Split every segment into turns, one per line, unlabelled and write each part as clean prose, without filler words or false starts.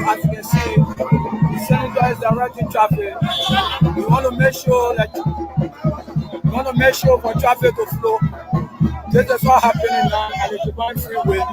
As you can see, the senator is directing traffic. We want to make sure for traffic to flow. This is what happening now at the Japan Freeway.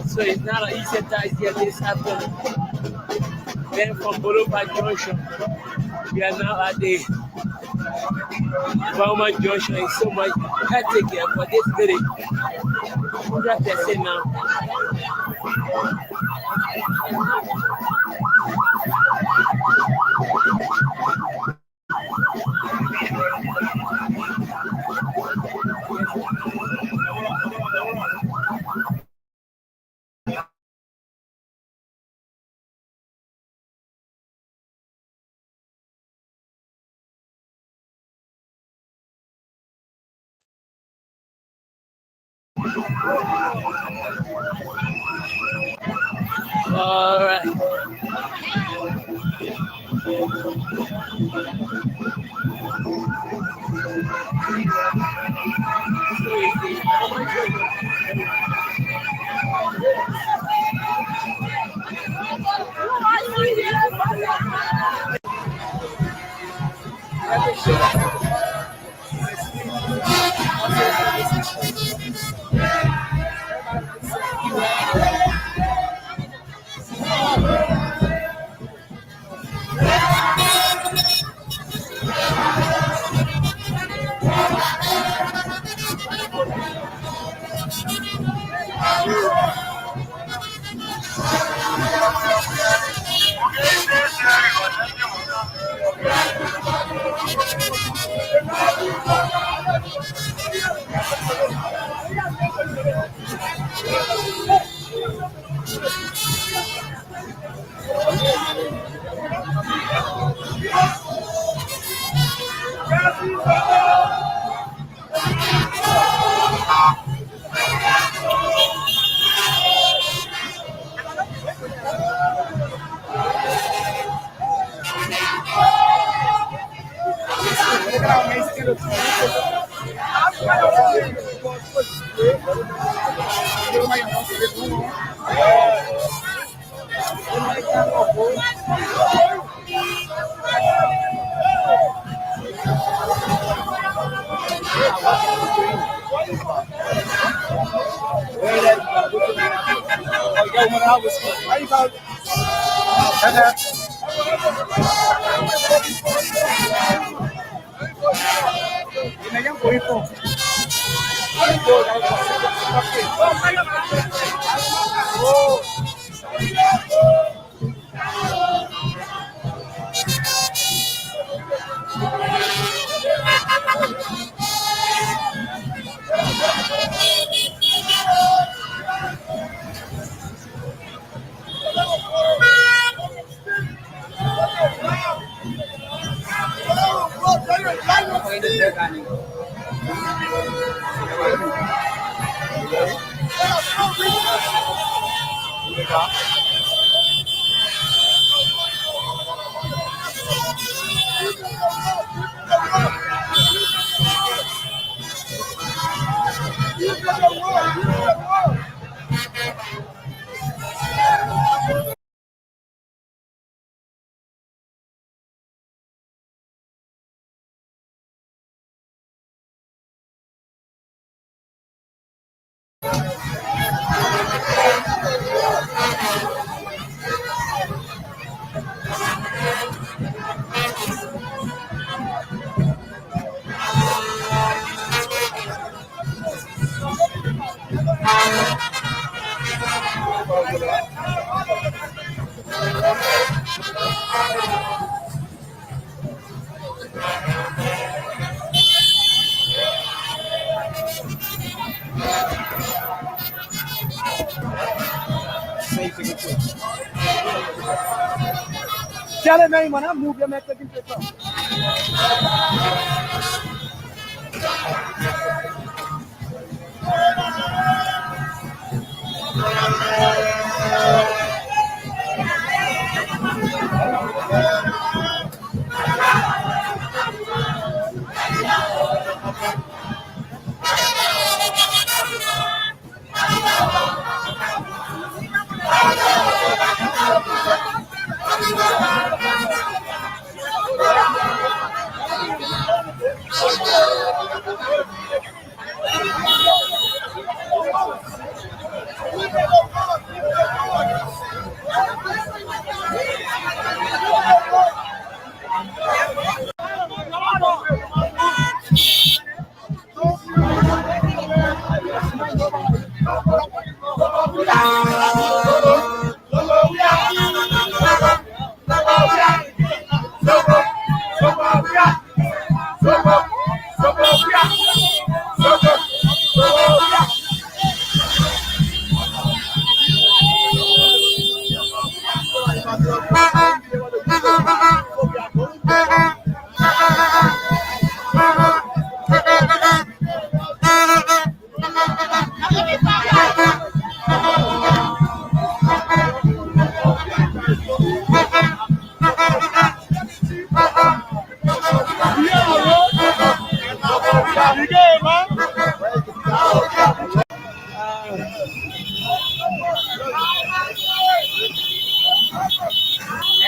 So it's not an easy task here this afternoon. Then from Boulevard Junction, we are now at the Bowman Junction. It's so much hectic here for this day. 100% now. All right.
Tell him, man, when I move your man, taking picture.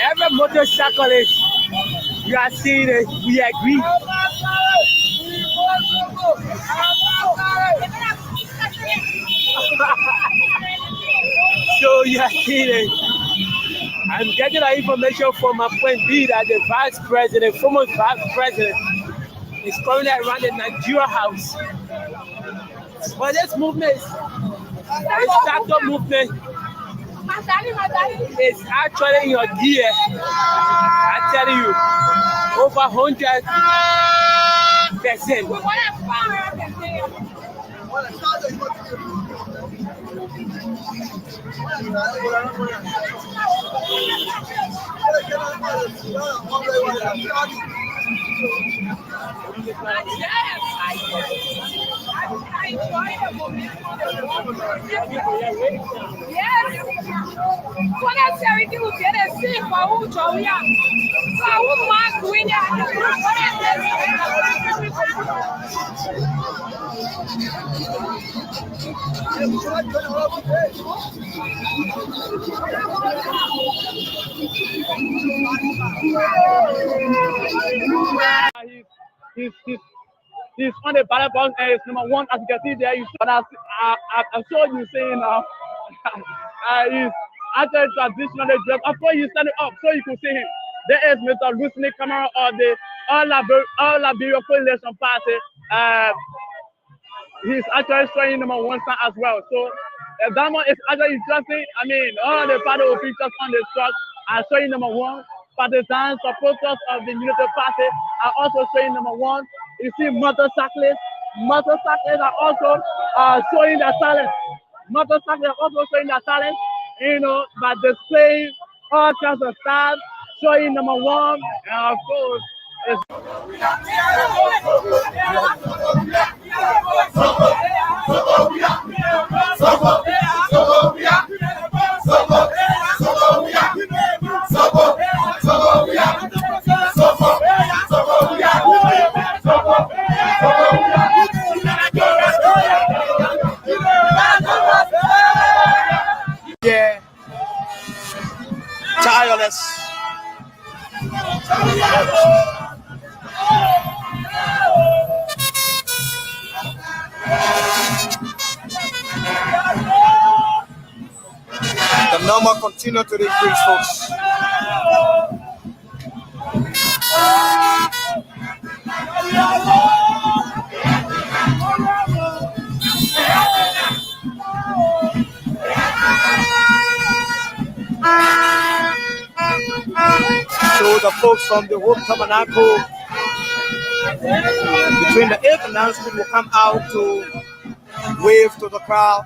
Every motorcyclist you are seeing it, we agree. So you are seeing it. I'm getting that information from my friend B that the vice president, former vice president, is currently around the Nigeria house. But this movement, this tractor movement, is actually in your gear. I tell you, over 100%.
He's on the ballot box and it's number one. As you can see there, but I saw you saying he's actually traditionally dressed. Of course, you stand up so you can see him. There is Mr. Lucini Camara of the All Liberia Coalition Party. He's actually showing number one stand as well. So that one is actually interesting. I mean, all the party officials on the truck are showing number one. Partisans, supporters of the Unity Party are also showing number one. You see motorcyclists. Motorcyclists are also showing their talent. Motorcyclists are also showing their talent, you know, by displaying all kinds of styles, showing number one. And of course, It's
yeah, tireless. The number continue to decrease, folks. So the folks from the Hope Tabernacle between the 8th and 9th Street will come out to wave to the crowd.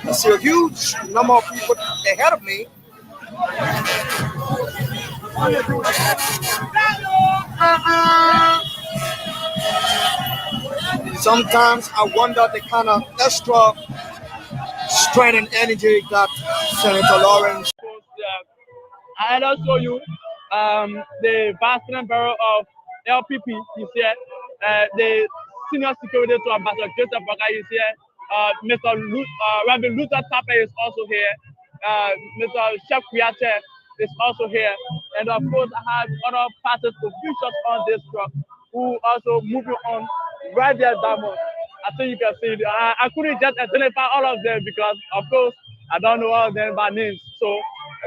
I see a huge number of people ahead of me. Sometimes I wonder the kind of extra strength and energy that Senator Lawrence.
I will show you the Vice President of LPP is here, the Senior Security to Ambassador Joseph Baka is here, Mr. Rabbi Luther Tapper is also here, Mr. Chef Kuyate is also here, and of course I have other parties officials on this truck who also moving on right there, Diamond. I think you can see it. I couldn't just identify all of them because, of course, I don't know all of them by names. So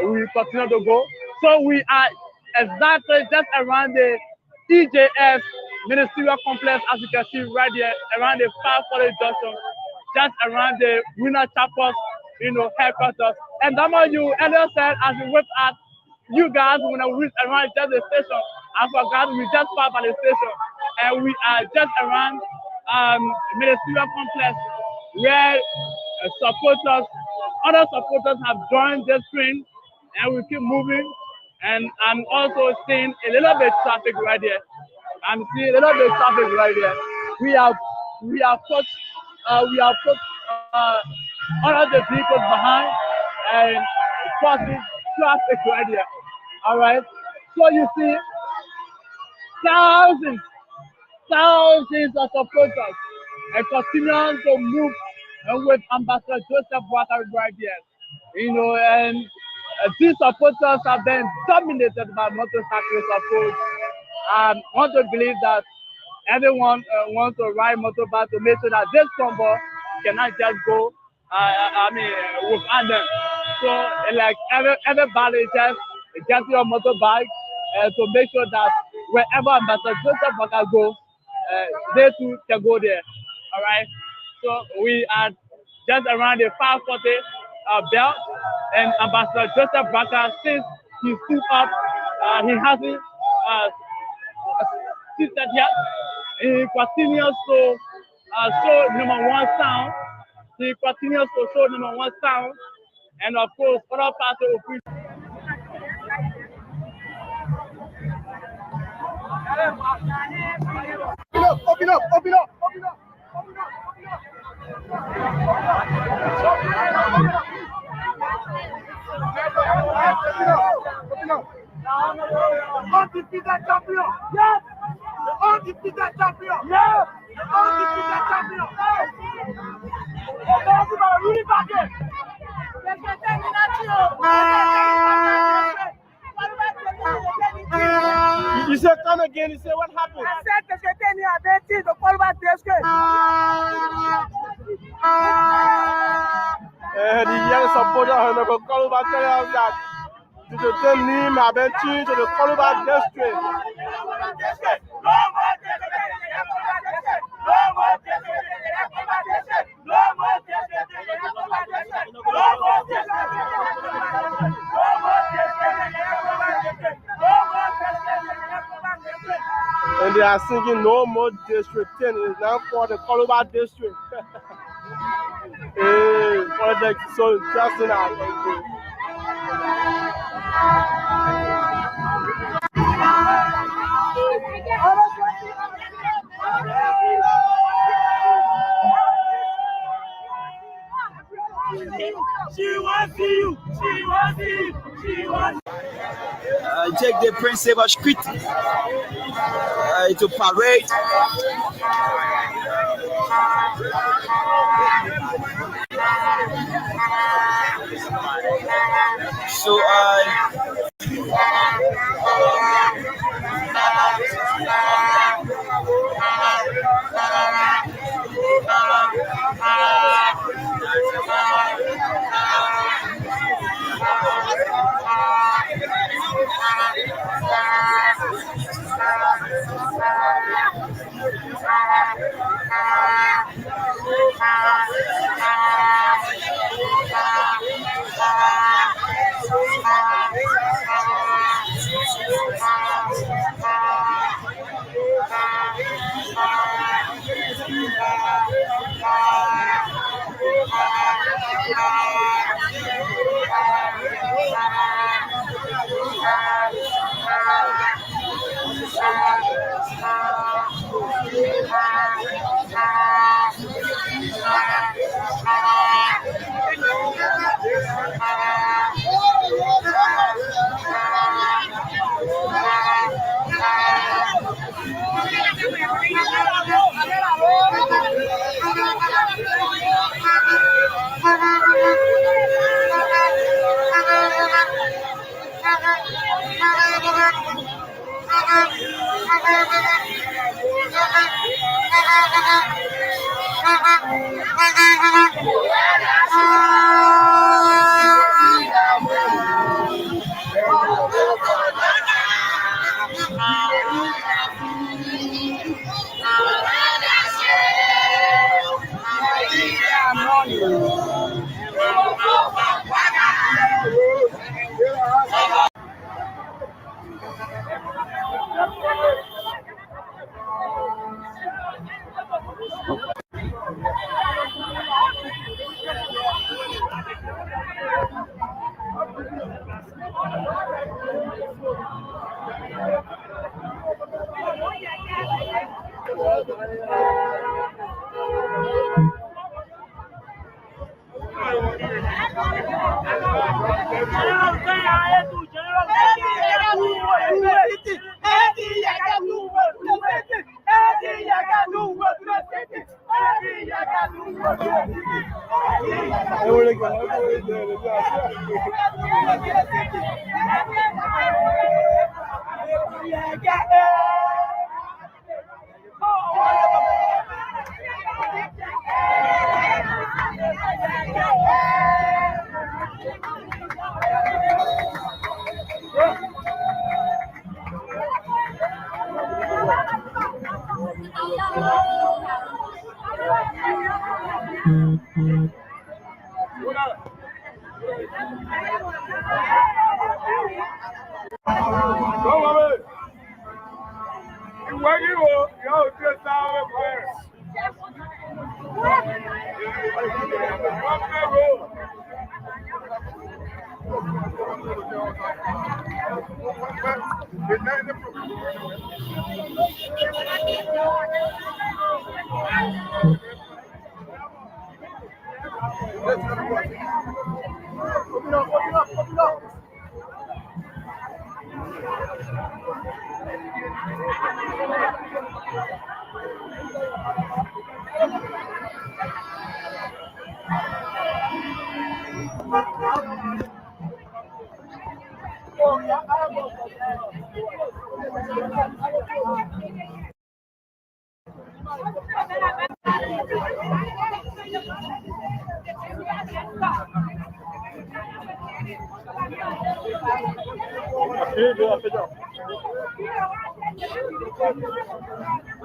we continue to go. So we are exactly just around the EJF ministerial complex, as you can see right there, around the 540 junction, just around the Winner Chapels, headquarters. And that one you earlier said as we went at you guys when we reach around just the station. I forgot we just passed by the station, and we are just around ministerial complex where other supporters have joined this train, and we keep moving. And I'm also seeing a little bit of traffic right there. I'm seeing a little bit of traffic right there. We have put all of the vehicles behind and causing traffic right there. All right. So you see thousands of supporters and continuing to move with Ambassador Joseph Baka right there. And these supporters have been dominated by motorcycle support. I want to believe that everyone wants to ride motorbike to make sure that this combo cannot just go, without them. So, like, everybody just gets your motorbike to make sure that wherever Ambassador Joseph Baka goes, they too can go there. All right. So we are just around the 540 belt, and Ambassador Joseph Baka, since he stood up, he hasn't seated yet. He continues to show number one sound. He continues to show number one sound, and of course, other party officials.
Open up. Undefeated champion. Yes. The undefeated champion. Yes. The undefeated champion. You said come again. You said what happened? I said the young supporter honorable Koluba tell us that to tell him about change to the Koluba district. And
and they are singing No More District 10 is now called the Columbus District. For the so just in our country.
She wants you. She wants you. She wants.
Take the principal street to parade. So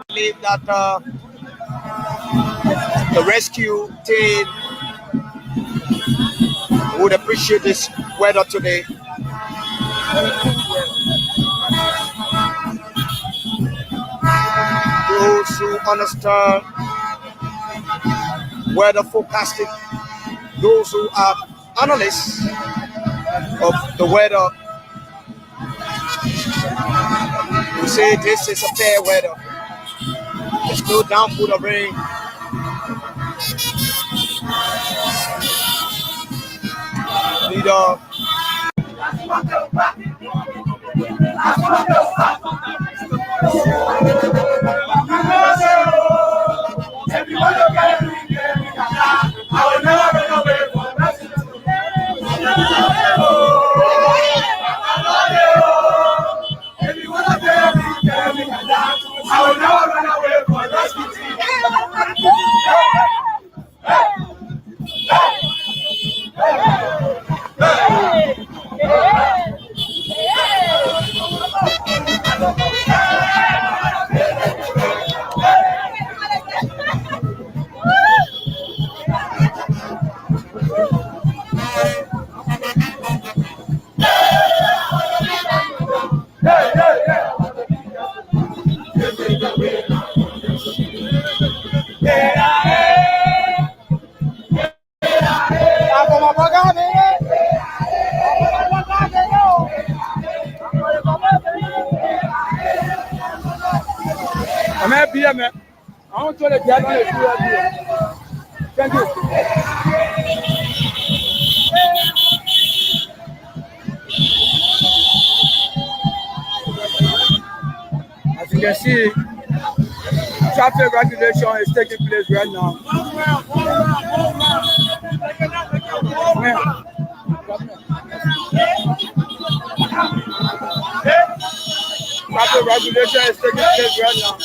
believe that the rescue team would appreciate this weather today. understand weather forecasting. Those who are analysts of the weather will say this is a fair weather. There's no downpour of rain. Leader.
I'm happy, man. I want to let you know. Thank you. As you can see, traffic regulation is taking place right now. Traffic regulation is taking place right now.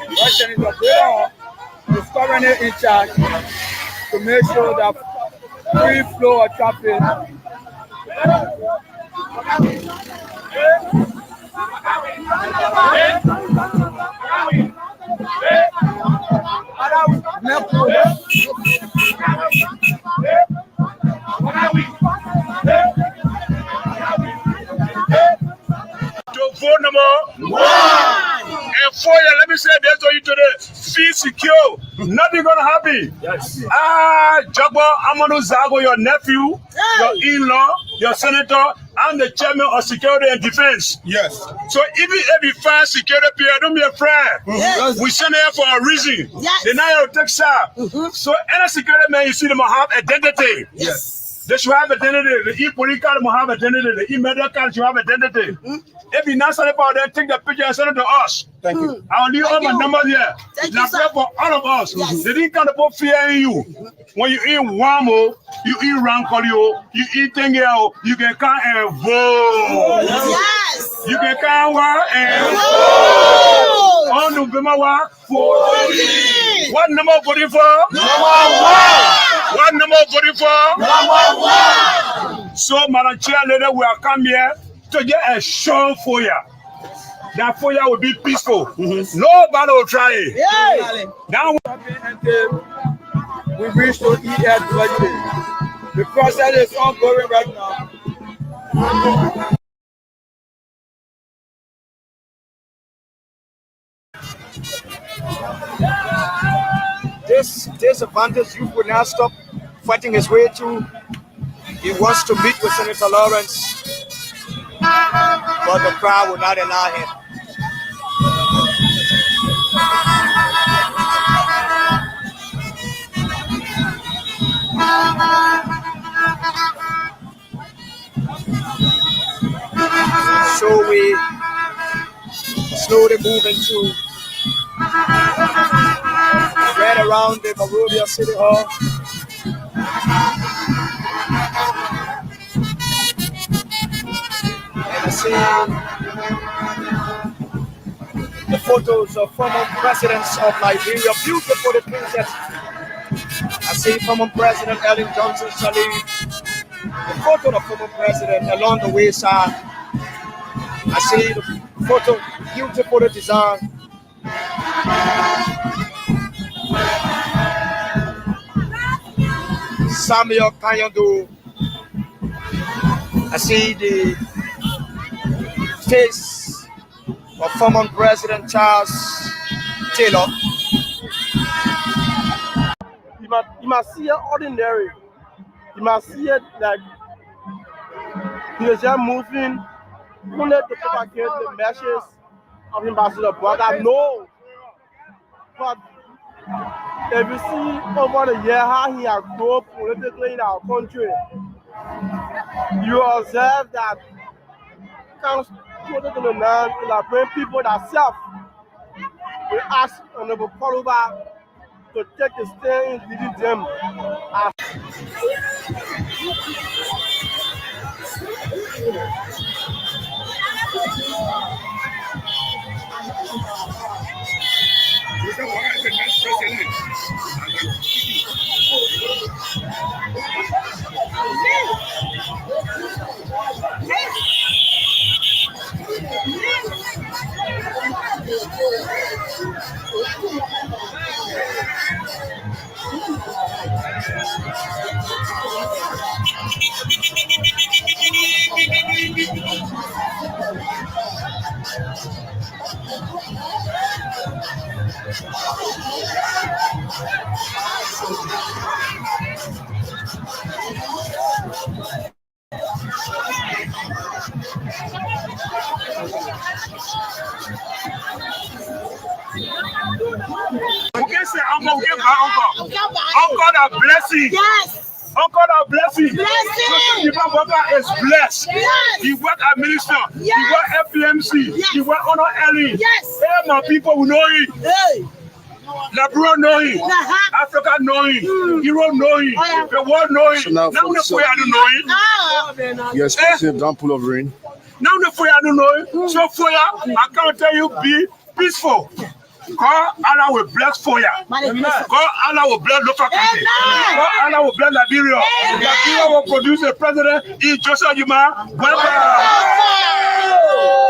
Russian is is currently in charge to make sure that free flow of traffic.
Phone number 1 and 4. Let me say this to you today: feel secure. Nothing gonna happen.
Yes.
Jagba Amadu Zago, your nephew, your in-law, your senator, and the chairman of security and defense.
Yes.
So even if you find security people, don't be afraid.
Yes.
We send here for a reason.
Yes.
They now take side. So any security man you see them have identity.
Yes.
They should have identity. The e-police card will have identity. The e-media card should have identity. If you not send about them, take the picture and send it to us.
Thank you.
I'll leave all my numbers here. Now pray for all of us.
Yes.
They didn't kind of put fear in you. When you eat Wamo, you eat Rankolio, you eat Tengeo, you can come and vote.
Yes.
You can come and
Vote.
on November what number voting for?
Number 1.
What number voting for?
Number 1.
So, Madam Chair Lady, we are come here to get a show for you. That for you will be peaceful. Nobody will try it.
Yeah.
Now
We reach to ES budget. The process is ongoing right now.
This advantage youth will now stop fighting his way through. He wants to meet with Senator Lawrence, but the crowd will not allow him. So we slowly move into right around the Monrovia City Hall. And I see the photos of former presidents of Liberia, beautiful princess. I see former President Ellen Johnson Sirleaf, the photo of former president along the wayside. I see the photo, beautiful design. Samuel Kanyando. I see the face of former President Charles Taylor.
you might see it ordinary. You might see it like he is just moving only to propagate the message of Ambassador. But I know, but if you see over the year how he has grown politically in our country, you observe that comes closer to the land, it like bring people that self will ask Honorable Koluba to take a stand in leading them as
Okay, say uncle, okay, my uncle. Uncle that blessing.
Yes.
Uncle that blessing.
Blessing.
The worker is blessed.
Yes.
He work at minister.
Yes.
He work FPMC.
Yes.
He work honor Ellie.
Yes.
Hey, my people will know it.
Hey.
Lebron know him. Africa know him. Europe know him. The world know him.
So now
the
for
way I don't know him.
You're expecting a downpour of rain.
Now the way I don't know him. So for you, I can't tell you be peaceful. God Allah will bless for you. God Allah will bless local country. God Allah will bless Liberia. Liberia will produce a president in Joseph Juma.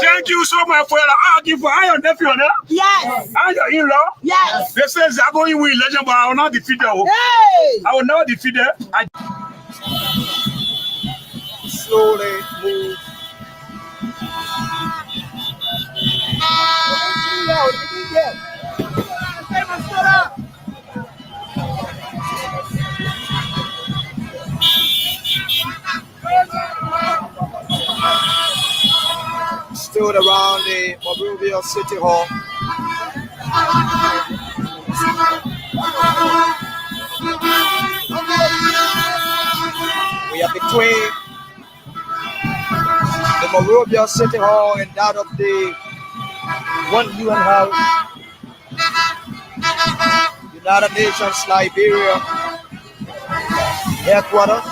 Thank you so much for your argument for your nephew.
Yes.
And your in-law.
Yes.
They say Zago will win legend, but I will not defeat them.
Hey.
I will never defeat them.
Slowly move. Stood around the Monrovia City Hall. We are between the Monrovia City Hall and that of the One UN House, United Nations Liberia headquarters.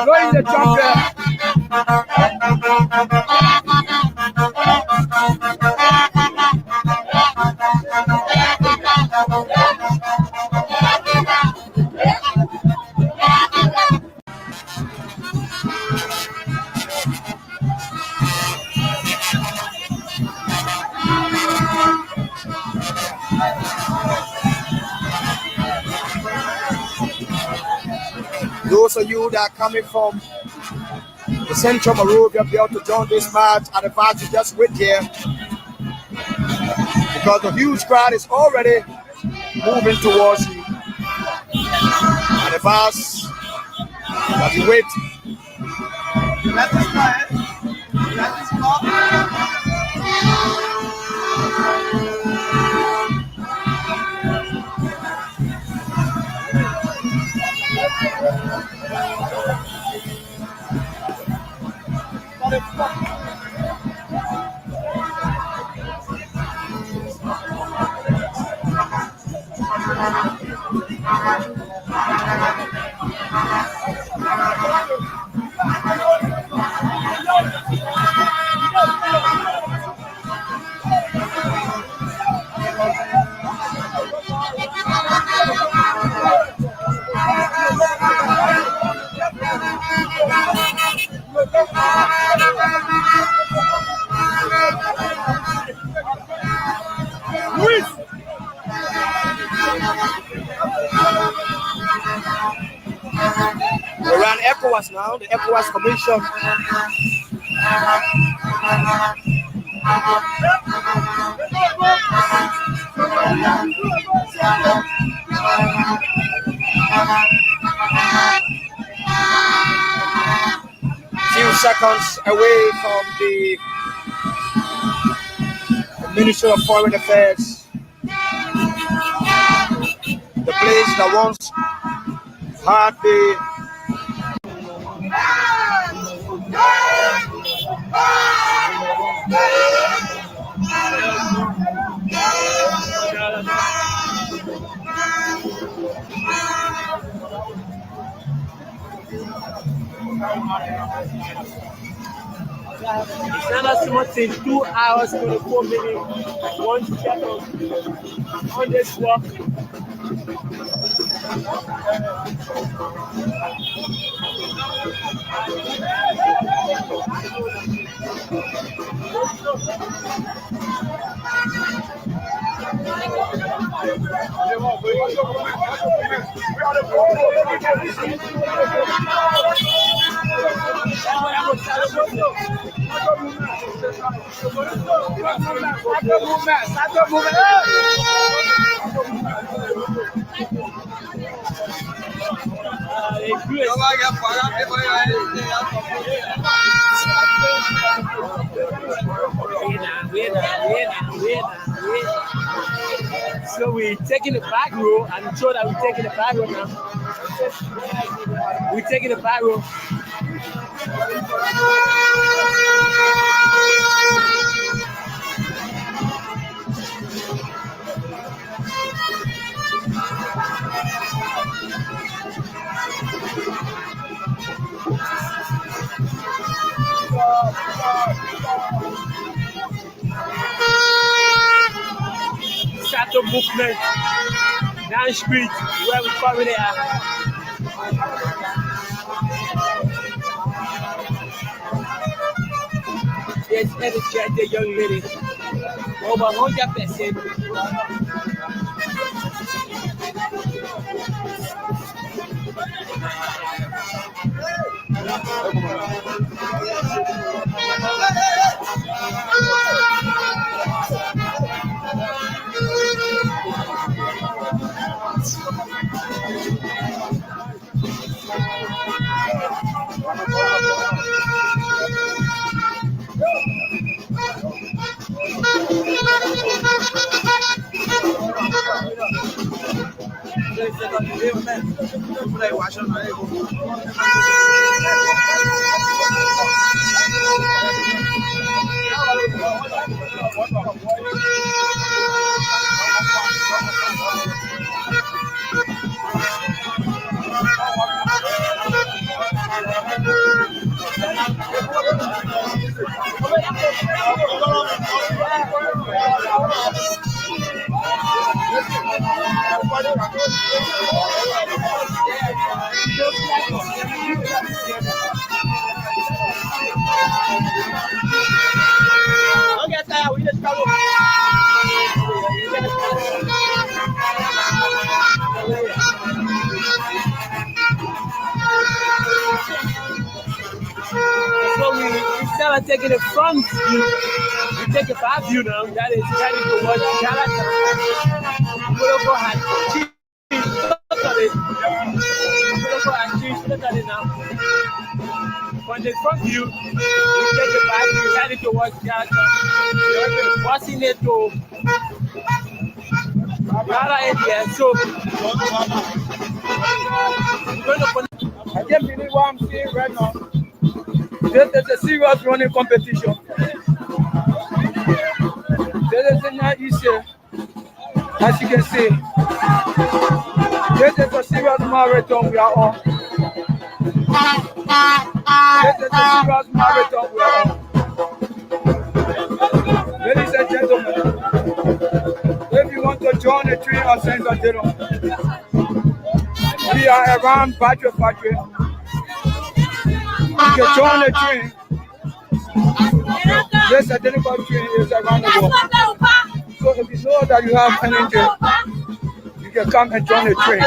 Blowing the trumpet.
Those of you that are coming from the Central Monrovia, be able to join this march. I advise you just wait here because the huge crowd is already moving towards you. I advise that you wait. We're around ECOWAS now, the ECOWAS Commission. Few seconds away from the Ministry of Foreign Affairs, the place that once had the
It's not as much as 2 hours, 24 minutes, 1 second on this walk. So we're taking the back row. I'm sure that we're taking the back row now. We're taking the back row. Shadow movement down street where we currently are. Yes, energetic young lady. Over 100%. So instead of taking it from view, we take it back view now. That is heading towards Charlottetown. Look at it. Look at it now. From the front view, we take it back. We heading towards Charlottetown. Crossing it to Ghana area. So
I can't believe what I'm seeing right now. This is a serious running competition. This is not easy, as you can see. This is a serious marathon we are on. This is a serious marathon we are on. Ladies and gentlemen, if you want to join the train or send a dinner, we are around Battery Factory. You can join the train. This identical train is around the world. So if you know that you have anything, you can come and join the train.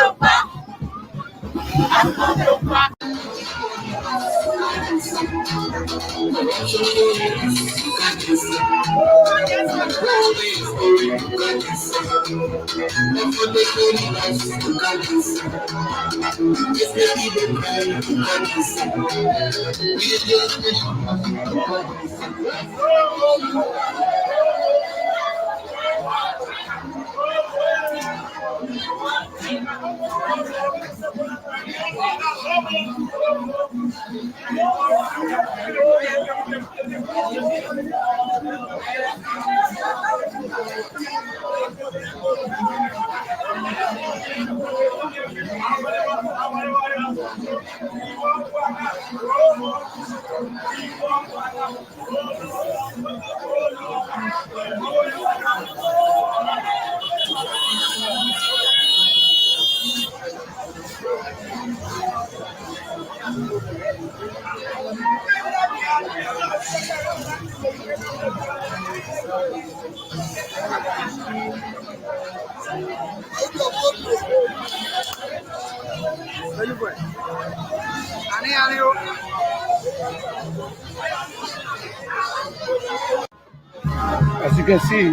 As you can see,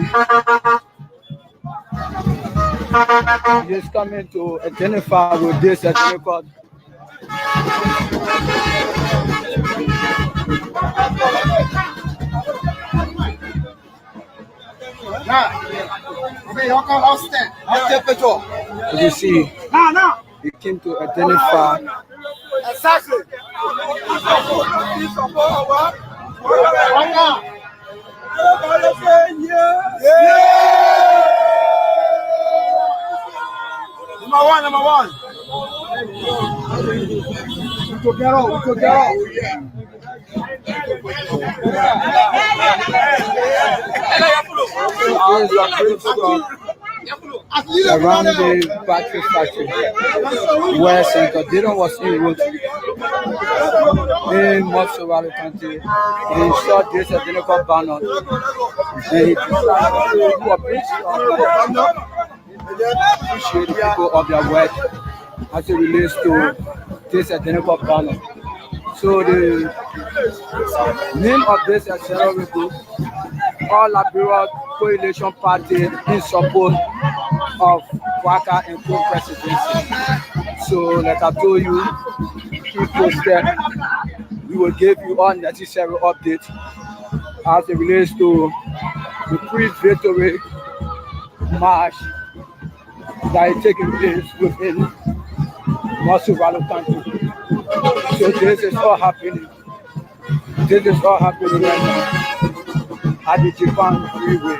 just coming to identify with this at record. As you see, he came to identify.
Exactly. Number one. We could get out.
Around the Battery Factory, where Senator Dillon was en route in Montserrat County. He saw this identical banner and he decided to do a bridge appreciate people of their work as it relates to this identical banner. So the name of this accelerator group, All Liberal Coalition Party in support of Waka and co-presidency. So like I told you, keep posted. We will give you all necessary updates as it relates to the pre-victory march that is taking place within Masuvalu country. So this is all happening. This is all happening right now at the Japan freeway.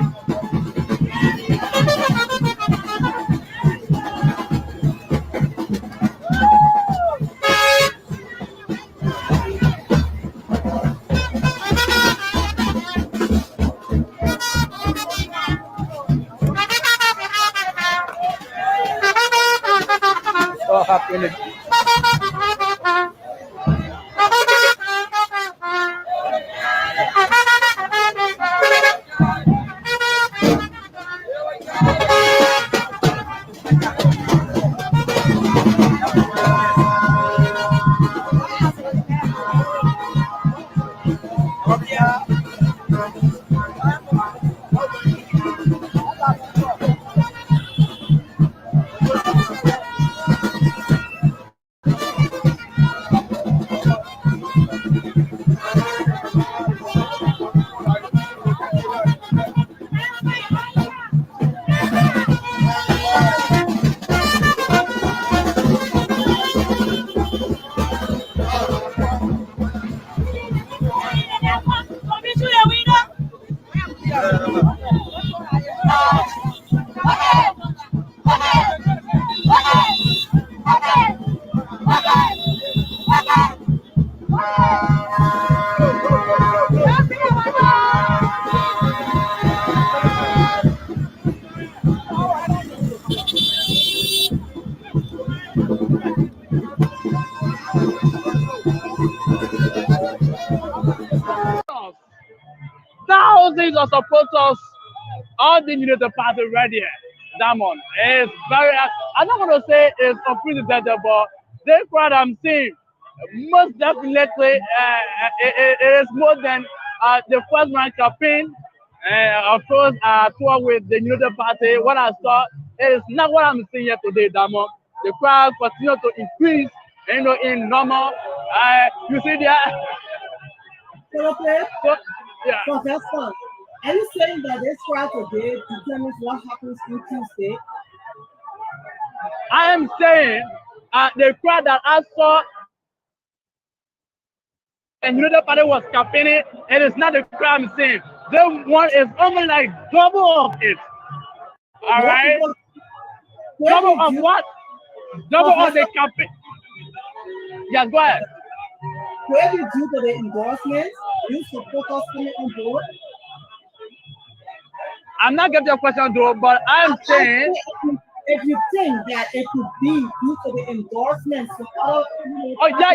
It's all happening.
Thousands of supporters of the Unity Party right here. Diamond is very, I'm not going to say it's unprecedented, but the crowd I'm seeing, most definitely, it is more than the first round campaign. Of course, tour with the Unity Party. What I saw is not what I'm seeing here today, Diamond. The crowd continue to increase, in normal. You see there. So, yeah.
Professor, are you saying that this crowd today determines what happens in Tuesday?
I am saying the crowd that I saw and Unity Party was campaigning, it is not the crowd I'm seeing. The one is almost like double of it. All right? Double of what? Double of the campaign. Yes, go ahead.
Maybe due to the endorsements, you support us coming on board?
I'm not getting your question though, but I'm saying
if you think that it could be due to the endorsements of all,
oh yeah.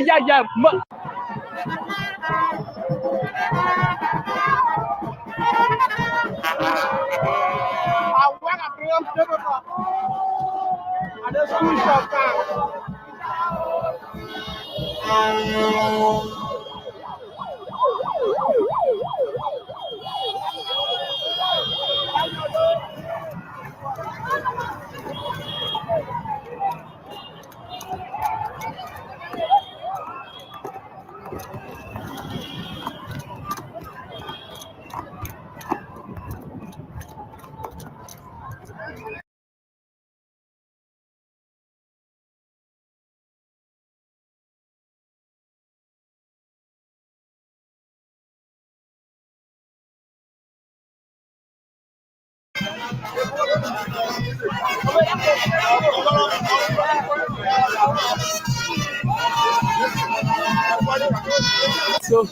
So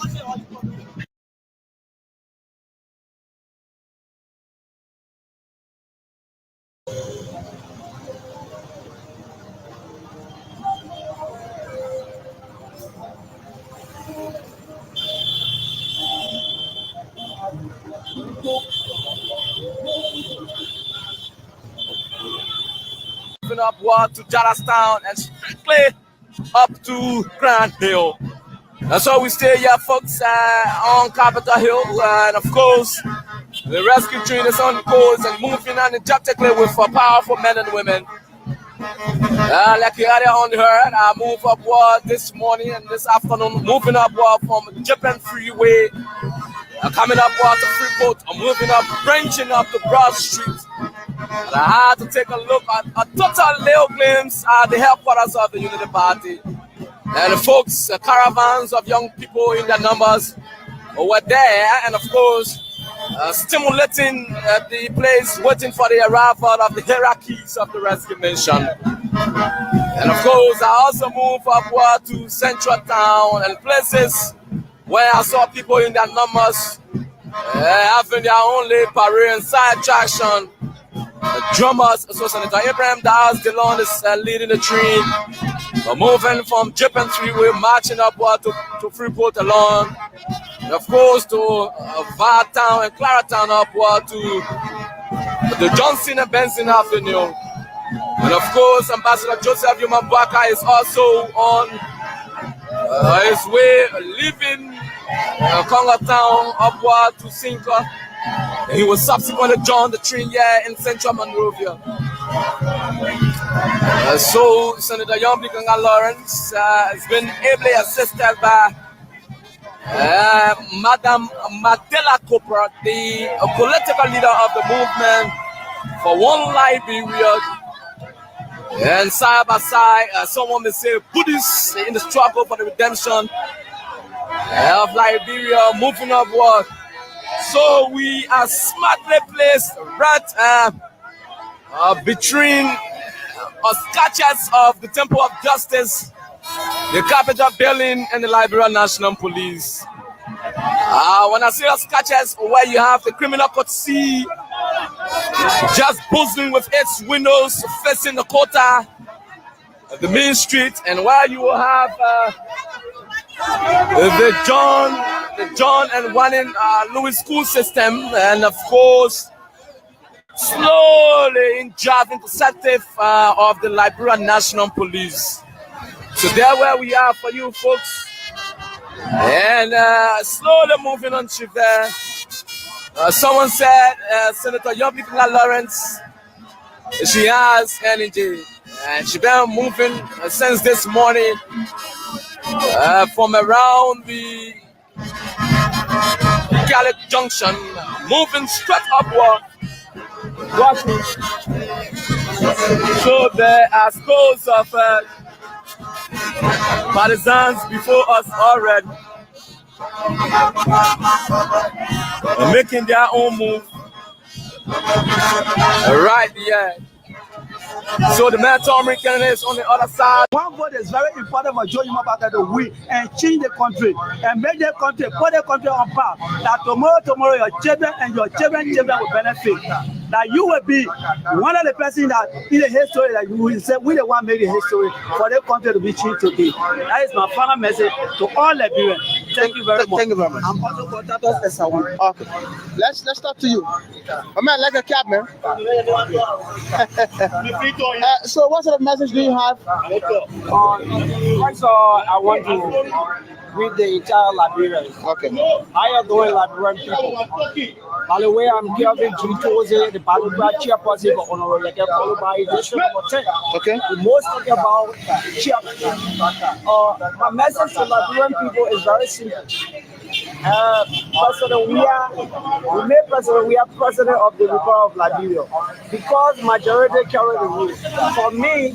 moving upward to Jarlastown and strictly up to Grand Hill. And so we stay here, folks, on Capitol Hill, and of course, the rescue train is on course and moving energetically with powerful men and women. Like you had on heard, I move upward this morning and this afternoon, moving upward from Japan Freeway, coming upward to Freeport, I'm moving up, branching up to Broad Street.
And I had to take a look at a total little glimpse at the headquarters of the Unity Party. And the folks, caravans of young people in their numbers were there, and of course, stimulating the place, waiting for the arrival of the hierarchies of the resignation. And of course, I also moved upward to Central Town and places where I saw people in their numbers having their own little parade and side attraction. The drummers, so Senator Abraham Dawes DeLon is leading the train. We're moving from Japan Freeway, marching upward to Freeport along. And of course, to Vartown and Claratown upward to the Johnson and Benson Avenue. And of course, Ambassador Joseph Yumabwaka is also on his way, leaving Congotown upward to Sinka. He was subsequently joined the train here in Central Monrovia. So Senator Jnb Lawrence has been ably assisted by Madam Mandela Cooper, the political leader of the movement for One Liberia. And side by side, someone may say Buddhists in the struggle for the redemption of Liberia, moving upward. So we are smartly placed right between sketches of the Temple of Justice, the Capitol building, and the Liberia National Police. When I say sketches where you have the criminal court C just buzzing with its windows facing the quarter of the main street, and where you will have the John and Wanning Louis school system, and of course slowly in job interceptive of the Liberia National Police. So there where we are for you folks, and slowly moving on to there. Someone said Senator Jnb Lawrence, she has energy, and she's been moving since this morning from around the Gallic Junction, moving straight upward. So there are scores of partisans before us already, making their own move right here. So the mandatory candidate is on the other side.
One vote is very important for Joe Yumabwaka to win and change the country and make the country, put the country on par. That tomorrow your children and your children will benefit. That you will be one of the persons that in the history that you will say we the one made the history for the country to be changed today. That is my final message to all Liberians. Thank you very much.
Thank you very much.
I'm also contacted as someone.
Okay. Let's talk to you. Oh man, like a cab, man. So what sort of message do you have?
First of all, I want to greet the entire Liberians.
Okay.
How you doing, Liberian people? By the way, I'm Kelvin G. Toze, the Battleground chairperson for Honorable Leke, followed by District Number 10.
Okay.
The most talking about chairperson. My message to Liberian people is very simple. President, we are president of the Republic of Liberia because majority carry the rule. For me,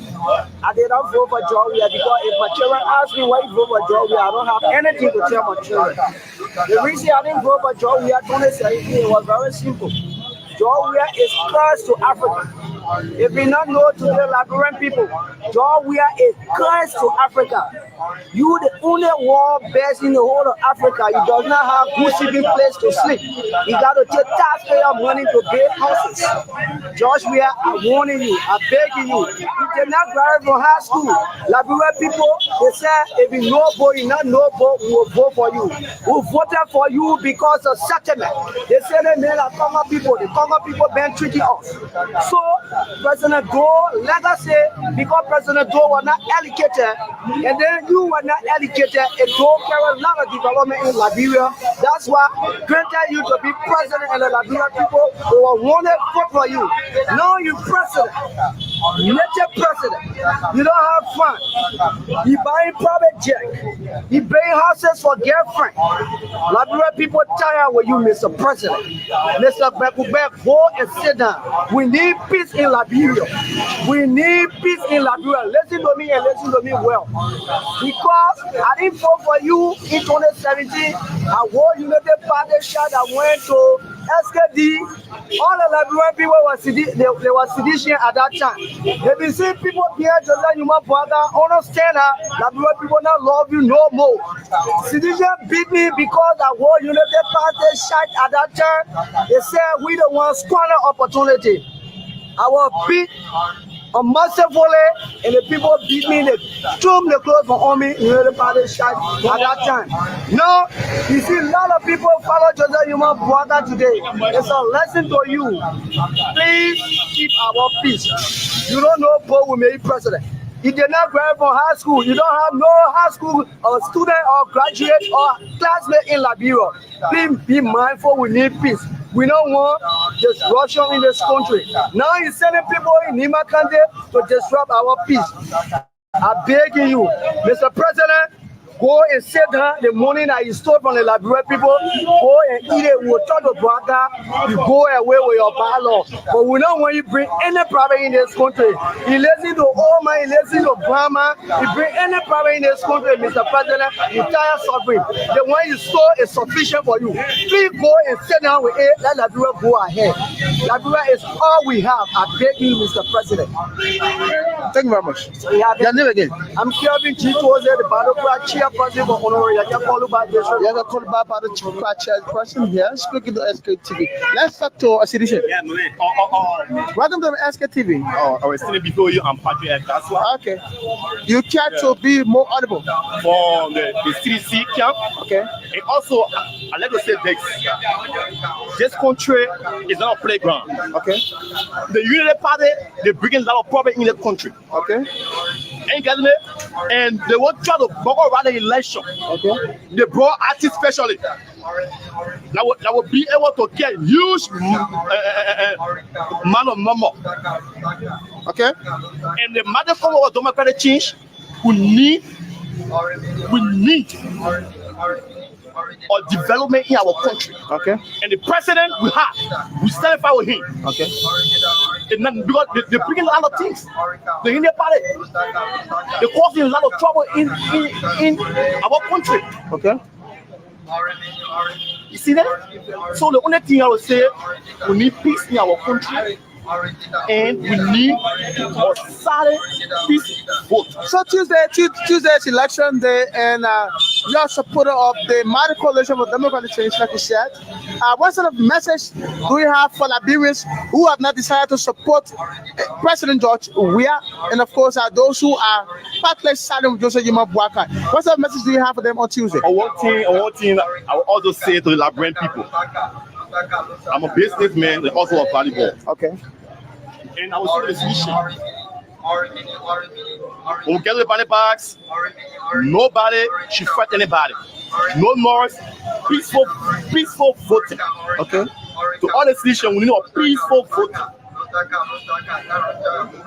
I did not vote for Georgia because if my children ask me why you vote for Georgia, I don't have anything to tell my children. The reason I didn't vote for Georgia 2017 was very simple. Georgia is close to Africa. If we not know to the Liberian people, Georgia is close to Africa. You the only war base in the whole of Africa. You do not have good sleeping place to sleep. You got to take taxpayer money to build houses. Georgia, I'm warning you, I'm begging you. You did not graduate from high school. Liberian people, they say if you know vote, you not know vote, we will vote for you. We voted for you because of settlement. They say they made a Congo people. The Congo people been treating us. So President Doe, let us say, because President Doe was not allocated, and then you were not allocated, and Doe carried a lot of development in Liberia. That's why granted you to be president, and the Liberian people who wanted vote for you. Now you president. nature president. You don't have fun. He buying private jet. He buying houses for girlfriend. Liberia people tired with you, Mr. President. Mr. Bekubek, go and sit down. We need peace in Liberia. We need peace in Liberia. Listen to me and listen to me well. Because I didn't vote for you in 2017. I won United Party shot. I went to SKD. All the Liberian people were sedition at that time. They been seeing people here, Joseph Numa brother, understand that Liberian people not love you no more. Sedition beat me because I won United Party shot at that time. They said we don't want squander opportunity. I was beat unmercifully, and the people beat me. They threw the clothes on me. You know the party shot at that time. Now, you see a lot of people follow Joseph Numa brother today. It's a lesson to you. Please keep our peace. You don't know Paul will make president. You did not graduate from high school. You don't have no high school or student or graduate or classmate in Liberia. Please be mindful. We need peace. We don't want disruption in this country. Now he's sending people in Nima country to disrupt our peace. I'm begging you, Mr. President, go and sit down the money that you stole from the Liberian people. Go and eat it. We'll talk to brother. You go away with your bylaw. But we don't want you to bring any problem in this country. You listen to old man, you listen to grandma. You bring any problem in this country, Mr. President, you tire suffering. The one you stole is sufficient for you. Please go and sit down with it. Let Liberia go ahead. Liberia is all we have. I beg you, Mr. President.
Thank you very much.
Your name again? I'm Kevin G. Toze, the battle cry chairperson for Honorary. I just call you by this.
You have called by the chairperson here, speaking to SKTV. Let's talk to a citizen.
Yeah, man.
Welcome to SKTV.
I was standing before you. I'm Patrick. That's why.
Okay. You try to be more audible
for the CDC camp.
Okay.
And also, I like to say this country is not a playground.
Okay.
The Unity Party, they bring a lot of problem in the country.
Okay.
And they want to try to bugger around the election.
Okay.
They brought artists specially that will be able to get huge amount of number.
Okay.
And the matter of democratic change, we need or development in our country.
Okay.
And the president we stand with him.
Okay.
And because they bring a lot of things. The Indian party, they causing a lot of trouble in our country.
Okay.
You see that? So the only thing I would say, we need peace in our country. And we need a solid peace vote.
So Tuesday's election day, and you're a supporter of the Mighty Coalition for Democratic Change, like you said. What sort of message do you have for Liberians who have not decided to support President George Weah, and of course those who are partly siding with Joseph Numa Boakai? What sort of message do you have for them on Tuesday?
One thing I will also say to the Liberian people. I'm a businessman and also a volleyball.
Okay.
And I was in the solution. When we get the body bags, nobody should fight anybody. No more peaceful voting.
Okay.
To all the solution, we need a peaceful voting.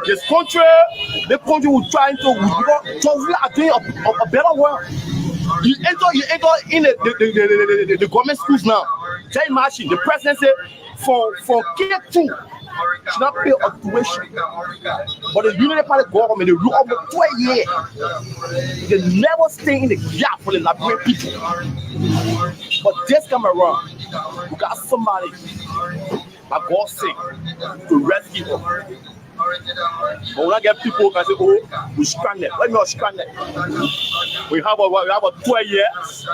This country, the country we're trying to we are doing a better world. You enter in the government schools now. Can you imagine the president said for K2 should not pay a tuition. But the Unity Party government, they rule over 12 years. They never stay in the gap for the Liberian people. But this time around, we got somebody, by God's sake, to rescue them. But when I get people who can say, oh, we're stranded. Let me not stranded. We have a 12 years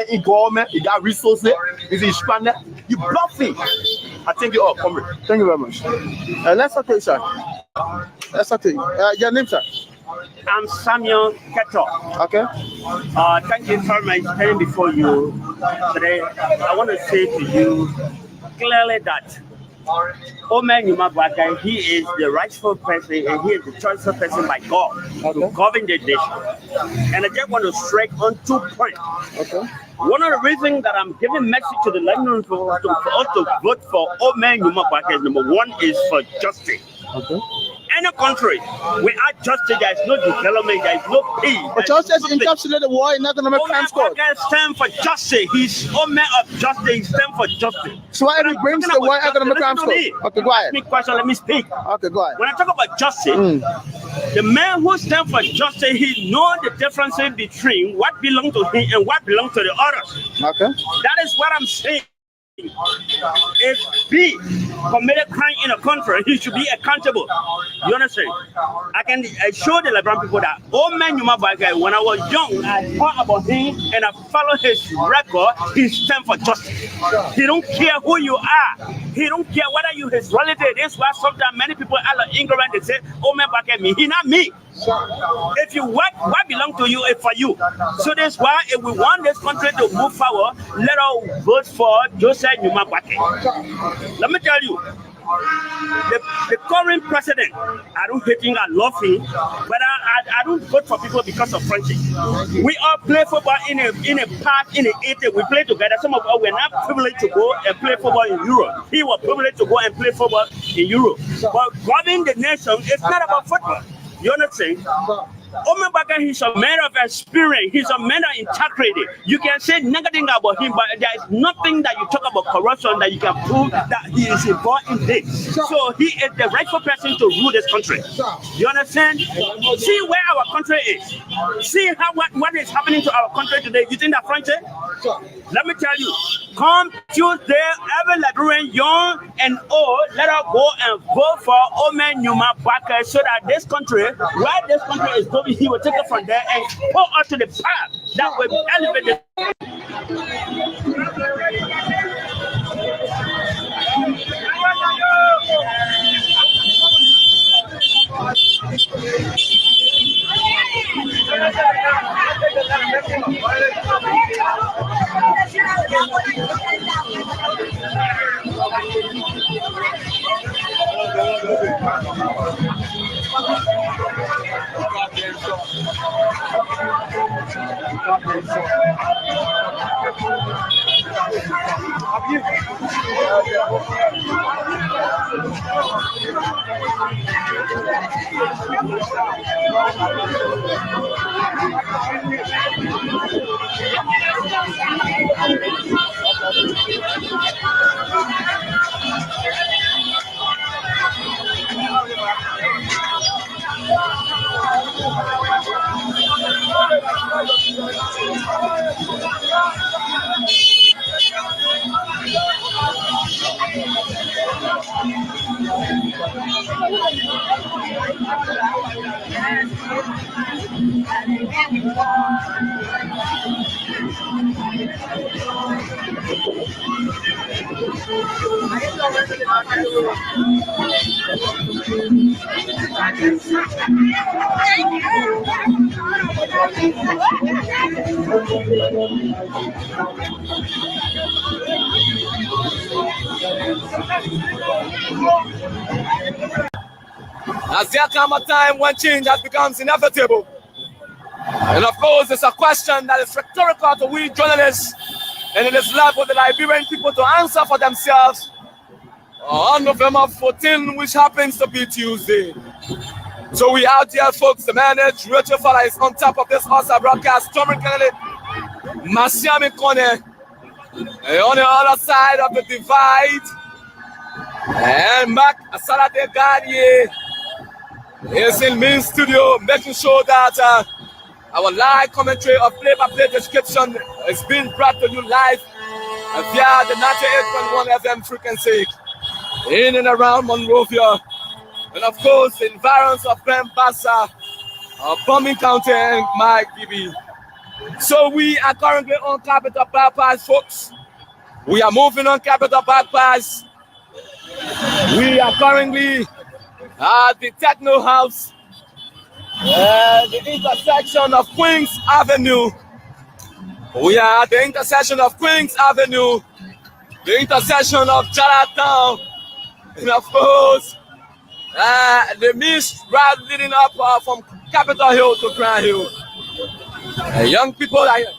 in government, you got resources, is stranded. You bluffing. I thank you all.
Thank you very much. Let's talk to you, sir. Let's talk to you. Your name, sir?
I'm Samuel Keto.
Okay.
Thank you for my standing before you today. I want to say to you clearly that Omen Yumabaka, he is the rightful person and he is the chosen person by God to govern the nation. And I just want to strike on 2 points.
Okay.
One of the reasons that I'm giving message to the London for us to vote for Omen Yumabaka is number one is for justice.
Okay.
Any country without justice, there is no development, there is no peace.
But justice encapsulates the war in economic crimes court.
Stand for justice. He's a man of justice. He stand for justice.
So why he brings the war economic crimes court? Okay, go ahead.
Ask me question, let me speak.
Okay, go ahead.
When I talk about justice, the man who stands for justice, he knows the difference between what belongs to him and what belongs to the others.
Okay.
That is what I'm saying. If he committed crime in a country, he should be accountable. You understand? I show the Liberian people that old man Jnb Our President, when I was young, I thought about him and I followed his record. He stands for justice. He don't care who you are. He don't care whether you his relative. That's why sometimes many people are ignorant. They say, old man President, me. He not me. If you what belongs to you is for you. So that's why if we want this country to move forward, let us vote for Joseph Jnb Our President. Let me tell you, the current president, I don't hate him, I love him, but I don't vote for people because of friendship. We all play football in a park in the 80s. We play together. Some of us were not privileged to go and play football in Europe. He was privileged to go and play football in Europe. But governing the nation, it's not about football. You understand? Jnb Our President, he's a man of experience. He's a man of integrity. You can say negative about him, but there is nothing that you talk about corruption that you can prove that he is involved in this. So he is the rightful person to rule this country. You understand? See where our country is. See how what is happening to our country today. You think that friendship? Let me tell you, come Tuesday, every Liberian, young and old, let us go and vote for old man Jnb Our President so that this country, where this country is going, he will take it from there and pull us to the path that will elevate the
As there comes a time when change has becomes inevitable. And of course, it's a question that is rhetorical to we journalists, and it is left for the Liberian people to answer for themselves on November 14, which happens to be Tuesday. So we out here, folks. The managed Rachel Fala is on top of this awesome broadcast. Tommy Kennedy, Masiami Kone, on the other side of the divide, and Mark Asalate Gadier is in main studio, making sure that our live commentary of play-by-play description is being brought to you live via the 98.1 FM frequency in and around Monrovia, and of course the environs of Pembasa, Bombing County, and Mike BB. So we are currently on Capital Bypass, folks. We are moving on Capital Bypass. We are currently at the Techno House, the intersection of Queens Avenue. We are at the intersection of Queens Avenue, the intersection of Chinatown, and of course, the mist route leading up from Capitol Hill to Grand Hill. Young people are here.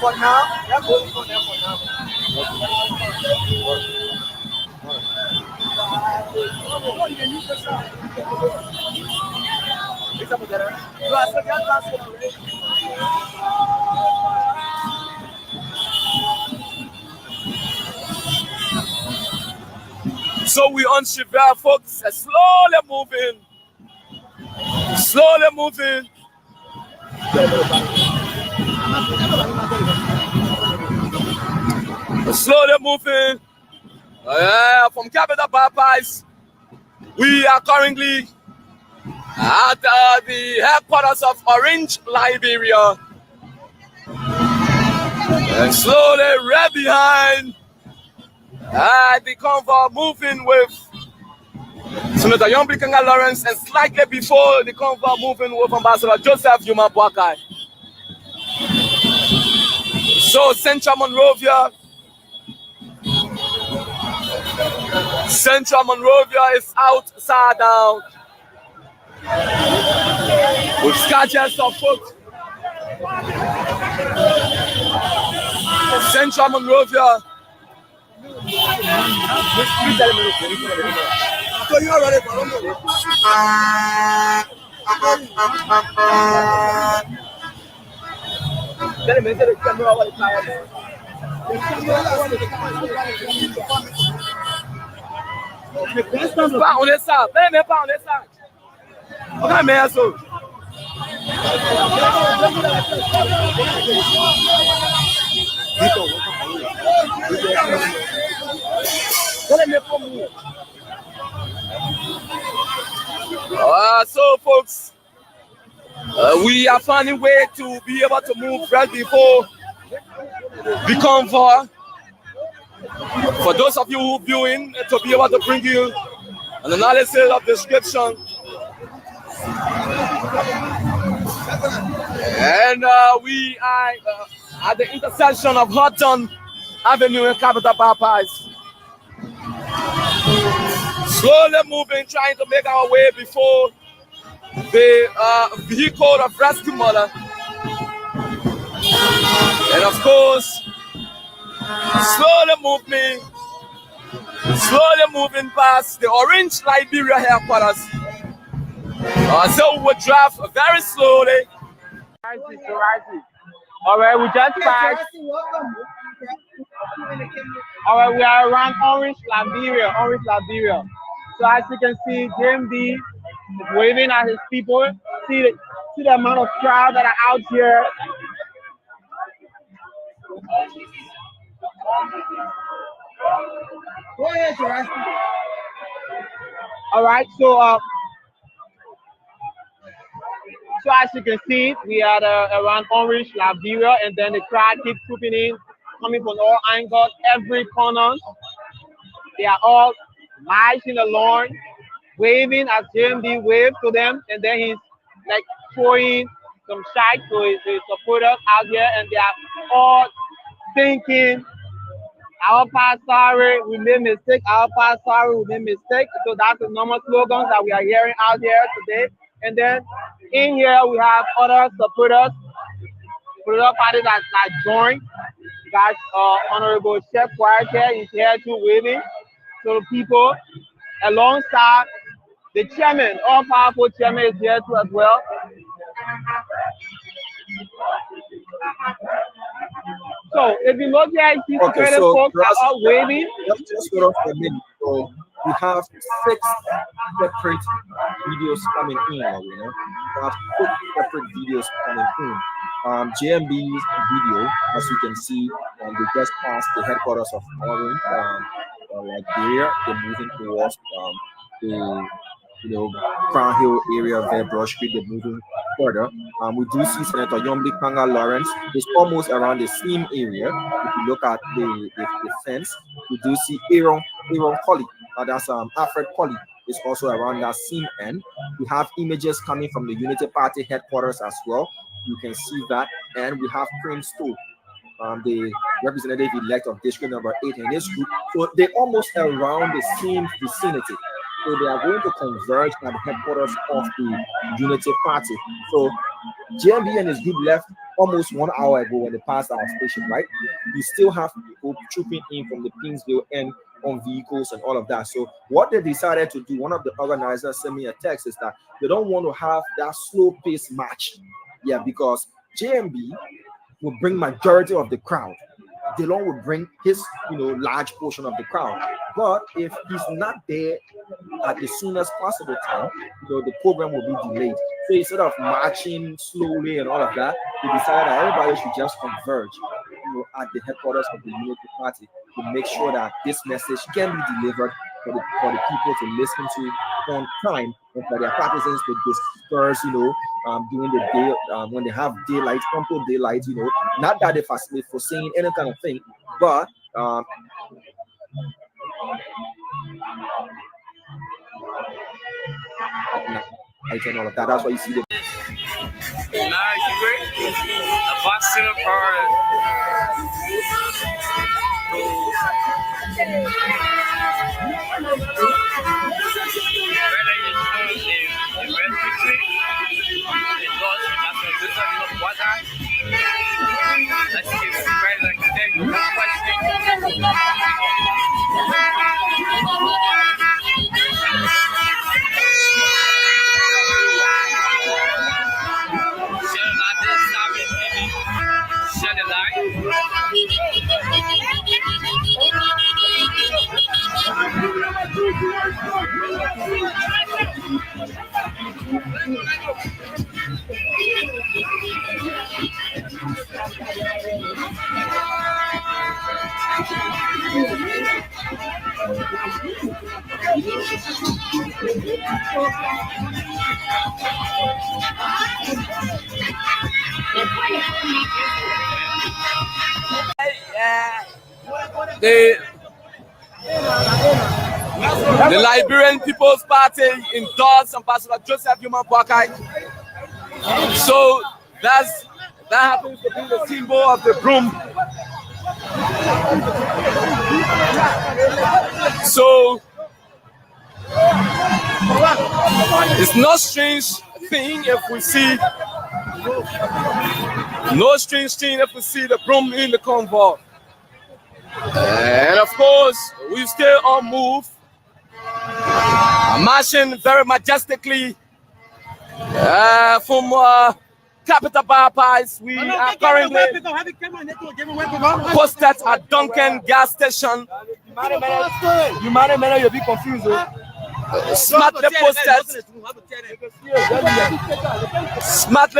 for now. They're voting for them for now.
So we on Shiva, folks, slowly moving. Slowly moving. Slowly moving. From Capital Baptist, we are currently at the headquarters of Orange, Liberia. And slowly right behind the convoy moving with Senator Jnb Lawrence, and slightly before the convoy moving with Ambassador Joseph Yuma Boakai. So Central Monrovia is outside now with sketches of foot. Central Monrovia.
So you are ready for
Pas, on est ça. Mais pas, on est ça. On a meilleur saut. So folks, we are finding a way to be able to move right before the convoy. For those of you who viewing, to be able to bring you an analysis of the description. And we are at the intersection of Houghton Avenue and Capital Baptist. Slowly moving, trying to make our way before the vehicle of rescue mother. And of course, slowly moving past the Orange Liberia headquarters. So we will drive very slowly.
All right, we just passed. All right, we are around Orange, Liberia. So as you can see, Jnb is waving at his people. See the amount of crowd that are out here.
Go ahead, Jurassic.
All right, so as you can see, we are around Orange, Liberia, and then the crowd keeps trooping in, coming from all angles, every corner. They are all marching along, waving as Jnb waves to them, and then he's like throwing some shite to his supporters out here, and they are all thinking, our past sorry, we made mistake, our past sorry, we made mistake. So that's the normal slogans that we are hearing out here today. And then in here we have other supporters, political parties that joined. Got Honorable Chef Quarter is here too, waving to the people alongside the chairman, all powerful chairman is here too as well. So if you look here, you see
okay,
so folks are all waving.
Just hold on for a minute. So we have 6 separate videos coming in. We have 6 separate videos coming in. Jnb's video, as you can see, we just passed the headquarters of Orange, Liberia. They're moving towards the Crown Hill area of their Brush Street. They're moving further. We do see Senator Jnb Lawrence is almost around the same area. If you look at the fence, we do see Aaron Colley. That's Alfred Colley is also around that same end. We have images coming from the Unity Party headquarters as well. You can see that, and we have Prince Stowe, the representative-elect of District Number 8 in this group. So they're almost around the same vicinity. So they are going to converge at the headquarters of the Unity Party. So Jnb and his group left almost 1 hour ago when they passed our station, right? You still have people trooping in from the Pinsville end on vehicles and all of that. So what they decided to do, one of the organizers sent me a text, is that they don't want to have that slow pace match. Yeah, because JMB will bring majority of the crowd. Delon will bring his, large portion of the crowd. But if he's not there at the soonest possible time, the program will be delayed. So instead of marching slowly and all of that, they decided that everybody should just converge, at the headquarters of the Unity Party to make sure that this message can be delivered for the people to listen to on time, and for their partisans to disperse, during the day, when they have daylight, ample daylight, not that they facilitate for saying any kind of thing, but and all of that. That's why you see the
The Liberian People's Party endorsed Ambassador Joseph Human Boakai. So that happens to be the symbol of the broom. So it's no strange thing if we see the broom in the convoy. And of course, we still on move, marching very majestically from Capital Bypass. We are currently posted at Duncan gas station.
You might you'll be confused.
Smartly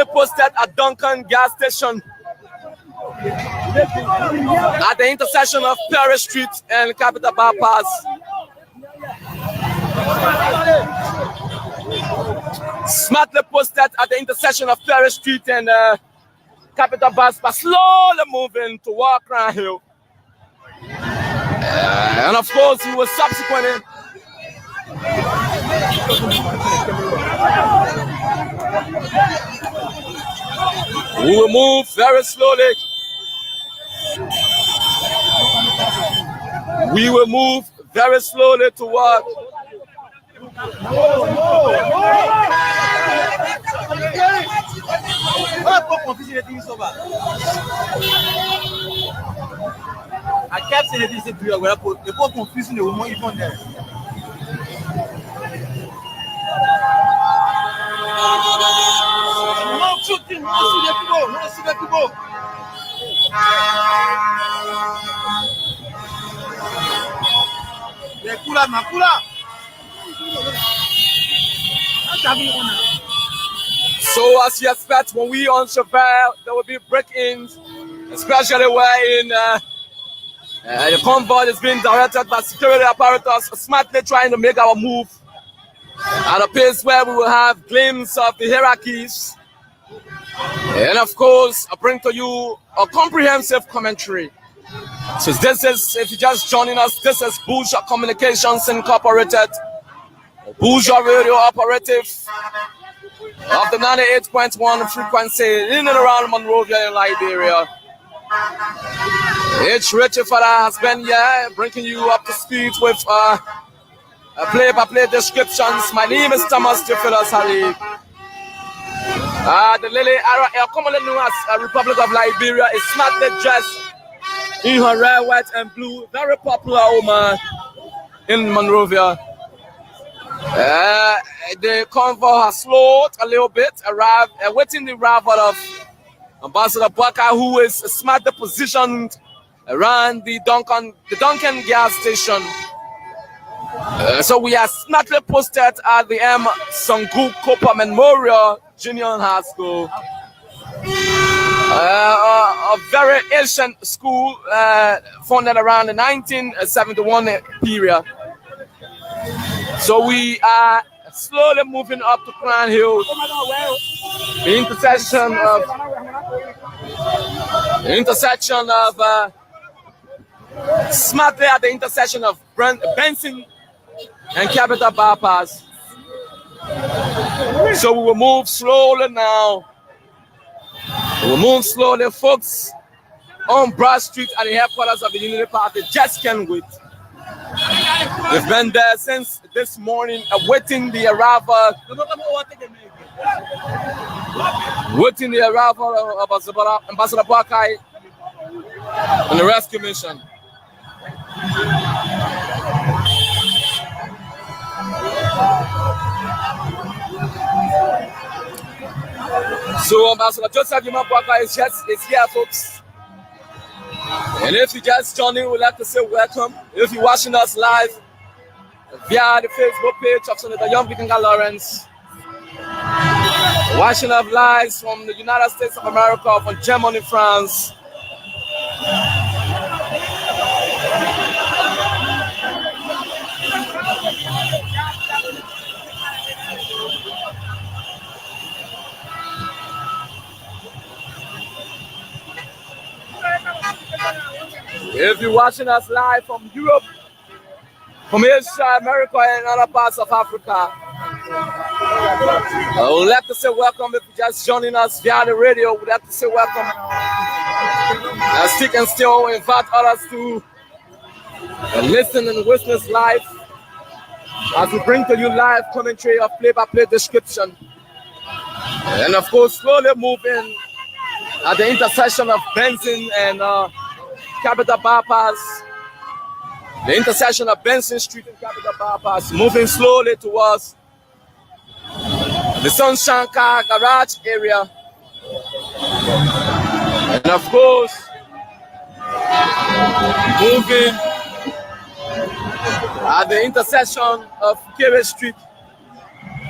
posted at Duncan gas station at the intersection of Perry Street and Capital Bypass. Smartly posted at the intersection of Perry Street and Capital Bypass, slowly moving to Walker Hill. And of course, we will subsequently move very slowly. We will move very slowly toward
I kept saying this to you, the poor confusing the woman even there. No shooting, no see the people.
So as you expect, when we on Chevelle, there will be break-ins, especially where in the convoy is being directed by security apparatus, smartly trying to make our move at a pace where we will have glimpses of the hierarchies. And of course, I bring to you a comprehensive commentary. So this is, if you're just joining us, this is Bourgeois Communications Incorporated, Bourgeois Radio Operative of the 98.1 frequency in and around Monrovia in Liberia. H. Richie Father has been here, bringing you up to speed with play-by-play descriptions. My name is Thomas Theophilus Ali. The lady, commonly known as Republic of Liberia, is smartly dressed in her red, white, and blue. Very popular woman in Monrovia. The convoy has slowed a little bit, awaiting the arrival of Ambassador Baka, who is smartly positioned around the Duncan gas station. So we are smartly posted at the M. Songu Kopa Memorial Junior High School. A very ancient school founded around the 1971 period. So we are slowly moving up to Crown Hill, the intersection of smartly at the intersection of Benson and Capital Bypass. So we will move slowly now. We will move slowly, folks, on Broad Street at the headquarters of the Unity Party. Just can't wait. We've been there since this morning, awaiting the arrival of Ambassador Bakai and the rescue mission. So Ambassador Joseph Jnb Bakai is here, folks. And if you just joined in, we'd like to say welcome. If you're watching us live via the Facebook page of Senator Young Bikinga Lawrence, watching us live from the United States of America, from Germany, France. If you're watching us live from Europe, from Asia, America, and other parts of Africa, I would like to say welcome. If you're just joining us via the radio, we'd like to say welcome. Stick and still invite others to listen and witness live as we bring to you live commentary of play-by-play description. And of course, slowly moving at the intersection of Benson and Capital Bypass, the intersection of Benson Street and Capital Bypass, moving slowly towards the Sunshine Car Garage area. And of course, moving at the intersection of Kerry Street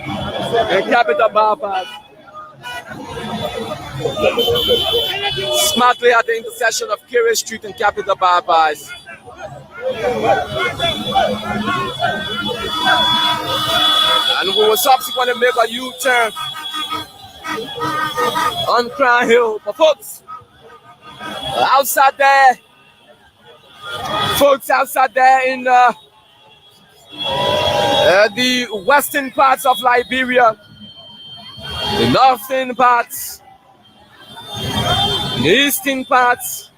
and Capital Bypass. Smartly at the intersection of Kerry Street and Capital Bypass. And we will subsequently make a U-turn on Crown Hill. But folks, outside there in the western parts of Liberia, the northern parts, the eastern parts,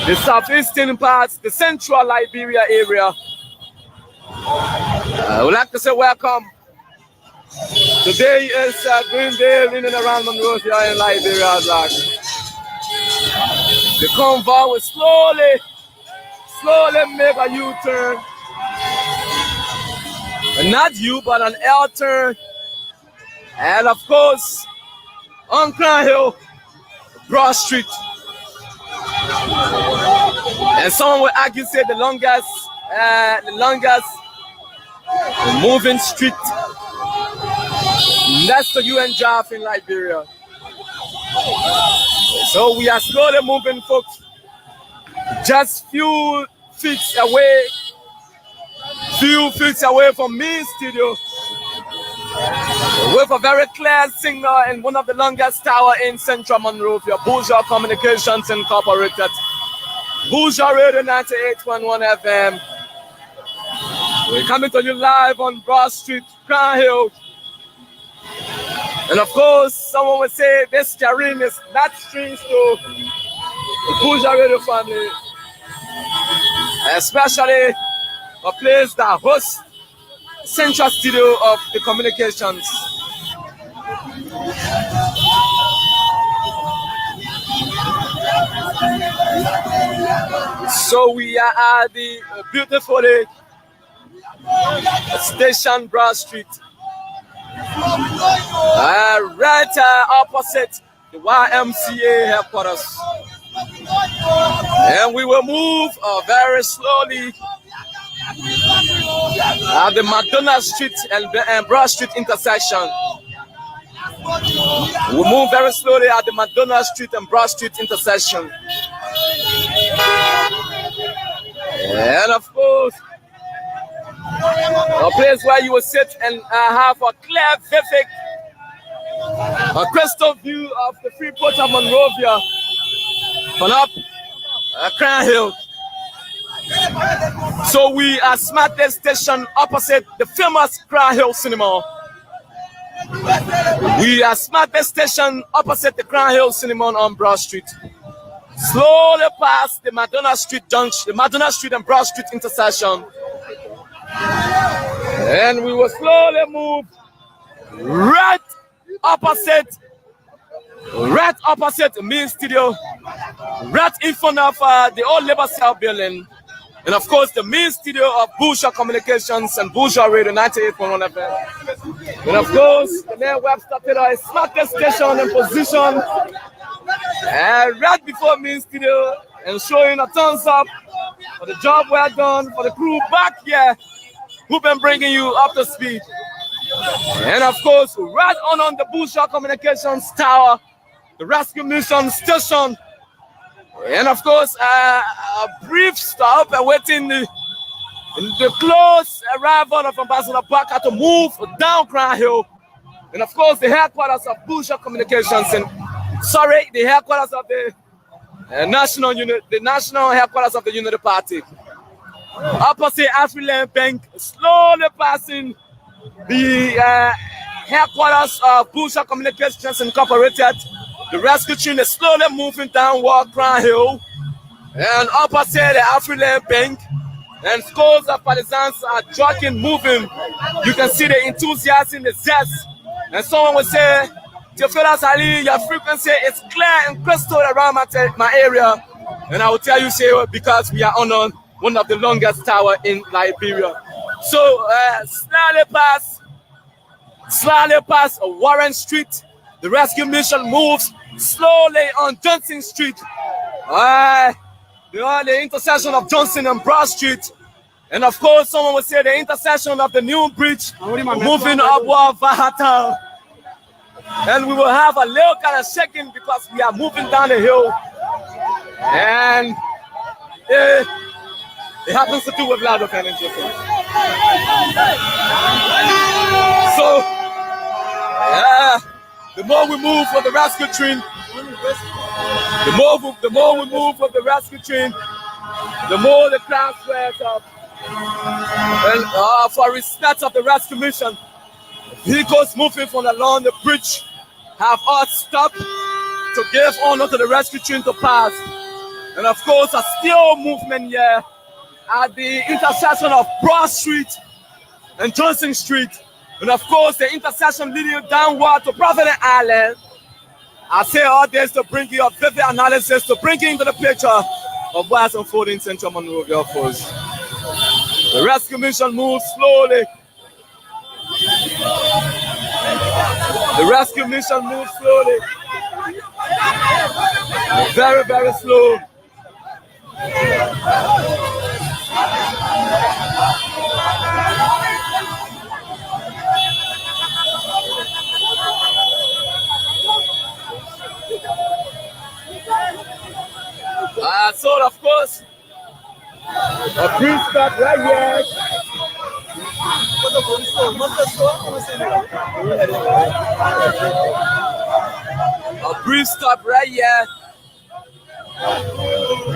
the southeastern parts, the central Liberia area, I would like to say welcome. Today is Green Day in and around Monrovia in Liberia at large. The convoy will slowly make a U-turn. Not U, but an L-turn. And of course, on Crown Hill, Broad Street. And someone will argue, say the longest moving street next to UN Drive in Liberia. So we are slowly moving, folks. Just few feet away from me studio, with a very clear signal in one of the longest tower in Central Monrovia, Bourgeois Communications Incorporated. Bourgeois Radio 98.1 FM. We're coming to you live on Broad Street, Crown Hill. And of course, someone will say this terrain is not strange to the Bourgeois Radio family, especially a place that hosts central studio of the communications. So we are at the beautiful station Broad Street, right opposite the YMCA headquarters. And we will move very slowly at the Madonna Street and Broad Street intersection. We move very slowly at the Madonna Street and Broad Street intersection. And of course, a place where you will sit and have a clear, vivid, crystal view of the free port of Monrovia from up Crown Hill. So we are Smartest Station opposite the famous Crown Hill Cinema. We are Smartest Station opposite the Crown Hill Cinema on Broad Street. Slowly past the Madonna Street junction, the Madonna Street and Broad Street intersection. And we will slowly move right opposite the main studio, right in front of the old Labor Cell building. And of course, the main studio of Bourgeois Communications and Bourgeois Radio 98.1 FM. And of course, the main Webster Taylor is Smartest Station in position right before main studio and showing a thumbs up for the job well done for the crew back here who've been bringing you up to speed. And of course, right on the Bourgeois Communications Tower, the Rescue Mission Station. And of course, a brief stop awaiting the close arrival of Ambassador Parker to move down Crown Hill. And of course, the headquarters of Bourgeois Communications and the headquarters of the national headquarters of the Unity Party. Opposite Afriland Bank, slowly passing the headquarters of Bourgeois Communications Incorporated. The rescue train is slowly moving downward Crown Hill, and opposite the Afriland Bank, and scores of partisans are jogging, moving. You can see the enthusiasm, the zest. And someone will say, Theophilus Ali, your frequency is clear and crystal around my area. And I will tell you, say, because we are on one of the longest towers in Liberia. So, slightly past Warren Street, the rescue mission moves slowly on Johnson Street. The intersection of Johnson and Broad Street. And of course, someone will say the intersection of the new bridge moving upward Vahata. And we will have a little kind of shaking because we are moving down the hill. And it happens to do with loud of energy. So, the more we move for the rescue train, the more we move for the rescue train, the more the crowd swells up. And for respect of the rescue mission, vehicles moving from along the bridge have all stopped to give honor to the rescue train to pass. And of course, a still movement here at the intersection of Broad Street and Johnson Street. And of course, the intersection leading downward to Providence Island. I say all this to bring you a vivid analysis, to bring you into the picture of what's unfolding in Central Monrovia, of course. The rescue mission moves slowly. The rescue mission moves slowly. Very, very slow. So of course, a brief stop right here. A brief stop right here.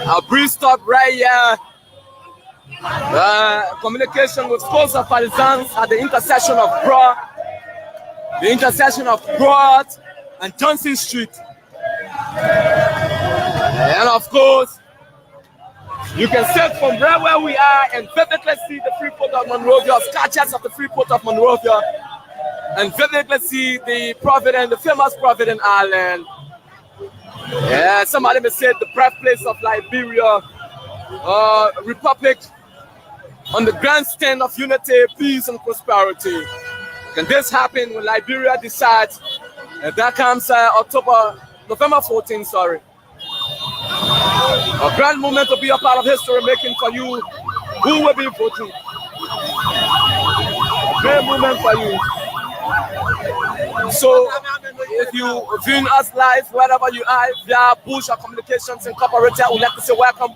A brief stop right here. Communication with scores of partisans at the intersection of Broad and Johnson Street. And of course, you can sit from right where we are and vividly see the free port of Monrovia, sketches of the free port of Monrovia, and vividly see the famous Providence Island. Yeah, somebody may say the birthplace of Liberia, republic on the grandstand of unity, peace, and prosperity. Can this happen when Liberia decides that comes November 14th, sorry. A grand moment to be a part of history making for you who will be voting. Great moment for you. So, if you viewing us live, wherever you are, via Bush or Communications Incorporated, I would like to say welcome.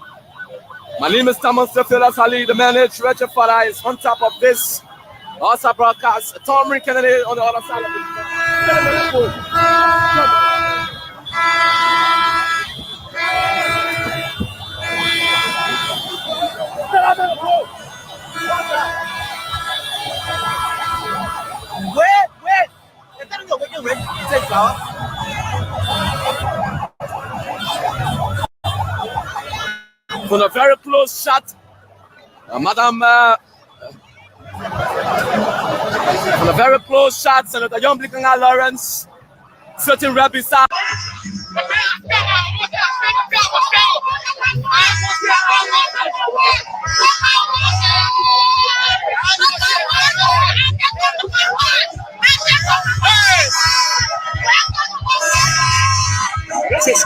My name is Thomas Theophilus Ali, the manager father is on top of this also broadcast. Tom Kennedy on the other side of the
Wait.
From a very close shot, Madam. From a very close shot, Senator Young Blickingham Lawrence, certain right beside.
This is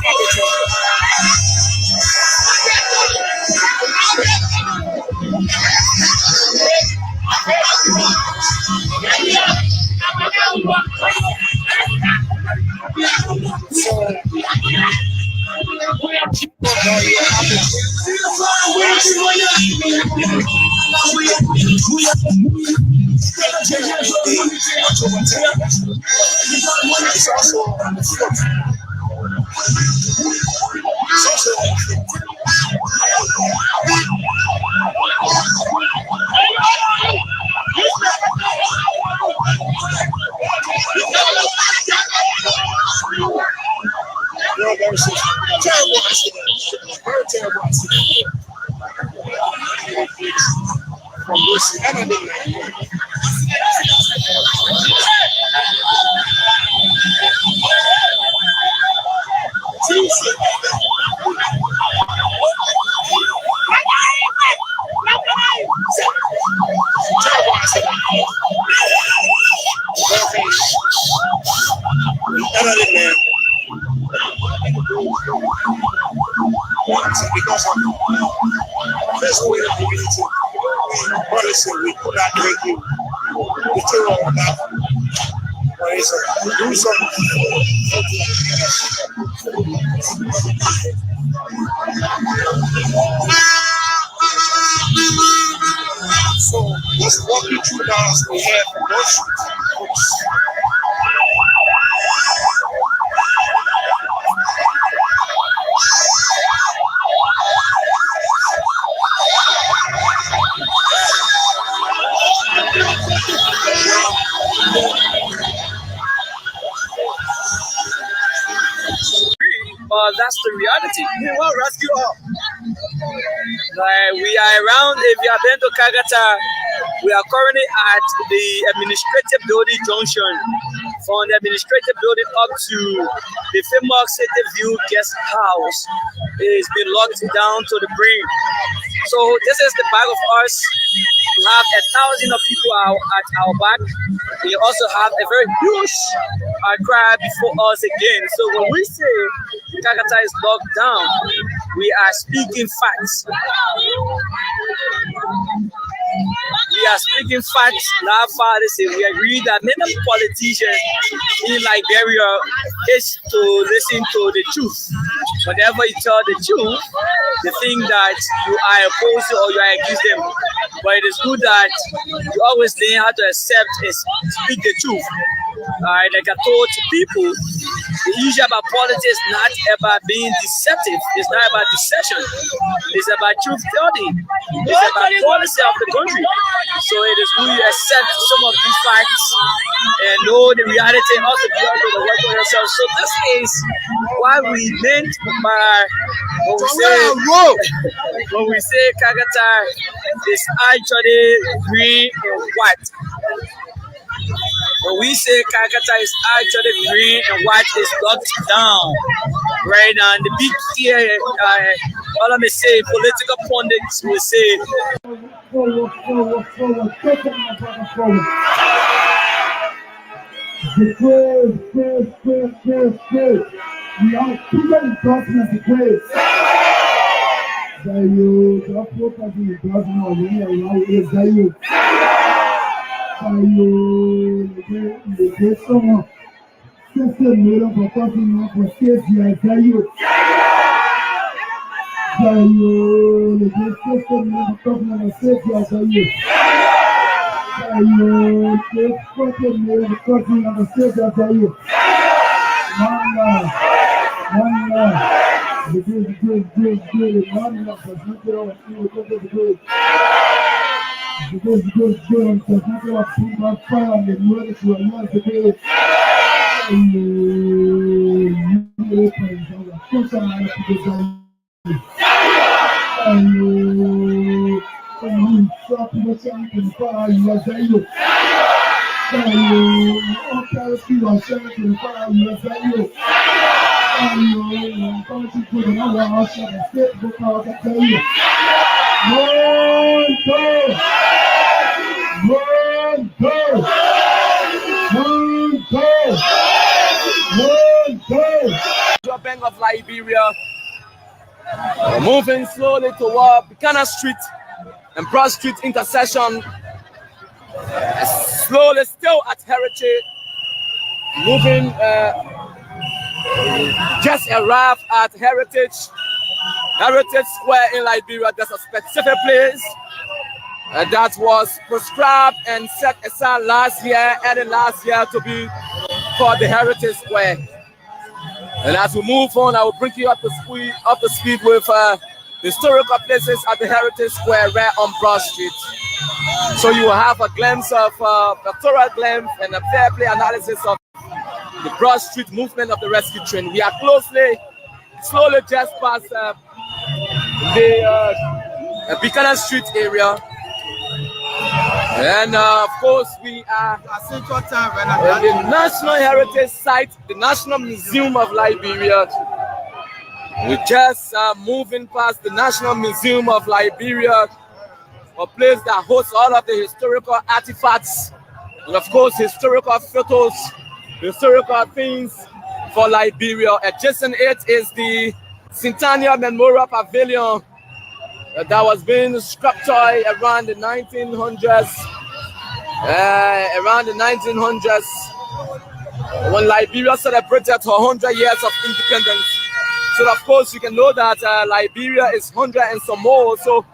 because of this way of community policy, we could not make you the terror of that. But it's do something. So let's walk you through now as we have for those folks.
But that's the reality. We will rescue all. Like we are around, if you have been to Kagata, we are currently at the administrative building junction. From the administrative building up to the famous City View guest house. It's been locked down to the brim. So this is the back of us. We have 1,000 of people at our back. We also have a very huge crowd before us again. So when we say Kagata is locked down, we are speaking facts. We are speaking facts. Now, Father, we agree that many politicians in Liberia is to listen to the truth. Whenever you tell the truth, they think that you are opposed or you are against them. But it is good that you always learn how to accept and speak the truth. Like I told people, the issue about politics is not about being deceptive. It's not about deception. It's about truth telling. It's about policy of the country. So it is good you accept some of these facts and know the reality and also be able to work on yourself. So this is why we meant by when we say Kagata is actually green and white. When we say Calcutta is actually green and white is locked down right now, and the big here, all I'm say, political pundits will say,
forward, taking my brother forward. The praise. We are people in darkness, the praise. That you, the focus in the darkness, you that you. The someone, sister made up for talking up for stage, that you. The sister made up for talking up for stage, that you. The fucking made up for talking up for stage, that you. One love. The good. One love, but not the other. The good. Because not the other people fire and the murder to a lot to do.
Bank of Liberia, moving slowly toward Buchanan Street and Broad Street intersection. Slowly, still at Heritage, moving. Just arrived at Heritage Square in Liberia. There's a specific place that was prescribed and set aside last year to be called the Heritage Square. And as we move on, I will bring you up to speed with historical places at the Heritage Square right on Broad Street. So you will have a glimpse of a thorough glimpse and a fair play analysis of the Broad Street movement of the rescue train. We are slowly just past the Buchanan Street area. And of course, we are at the National Heritage Site, the National Museum of Liberia. We just moving past the National Museum of Liberia, a place that hosts all of the historical artifacts and of course historical photos, historical things for Liberia. Adjacent it is the Centennial Memorial Pavilion that was being sculpted around the 1900s. When Liberia celebrated her 100 years of independence. So of course you can know that Liberia is 100 and some more. So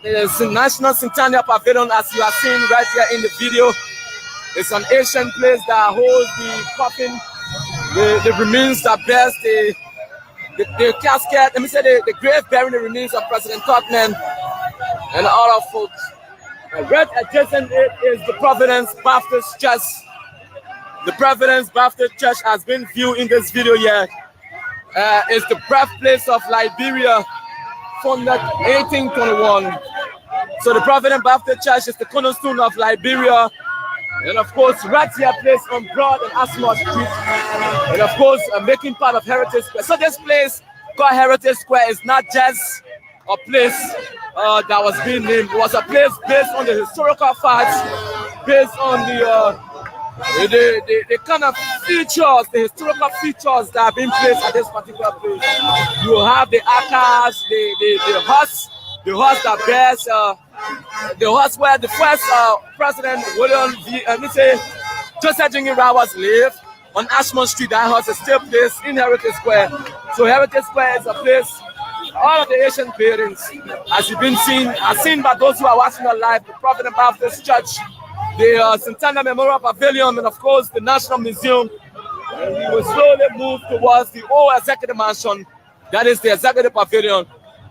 the National Centennial Pavilion, as you are seeing right here in the video, it's an ancient place that holds the coffin, the remains that bears the casket, let me say the grave bearing the remains of President Tottenham and all of folks. Right adjacent it is the Providence Baptist Church. The Providence Baptist Church has been viewed in this video here. It's the birthplace of Liberia, founded 1821. So the Providence Baptist Church is the cornerstone of Liberia. And of course, right here placed on Broad and Asmore Street. And of course, making part of Heritage Square. So this place called Heritage Square is not just a place that was being named. It was a place based on the historical facts, based on the kind of features, the historical features that have been placed at this particular place. You have the archives, the horse that bears, the horse where the first President Joseph Jnb Our lived on Ashmont Street. That horse is still placed in Heritage Square. So Heritage Square is a place, all of the ancient buildings, as you've been seen, are seen by those who are watching it live, the Providence Baptist Church, the Centennial Memorial Pavilion, and of course the National Museum. And we will slowly move towards the old Executive Mansion, that is the Executive Pavilion.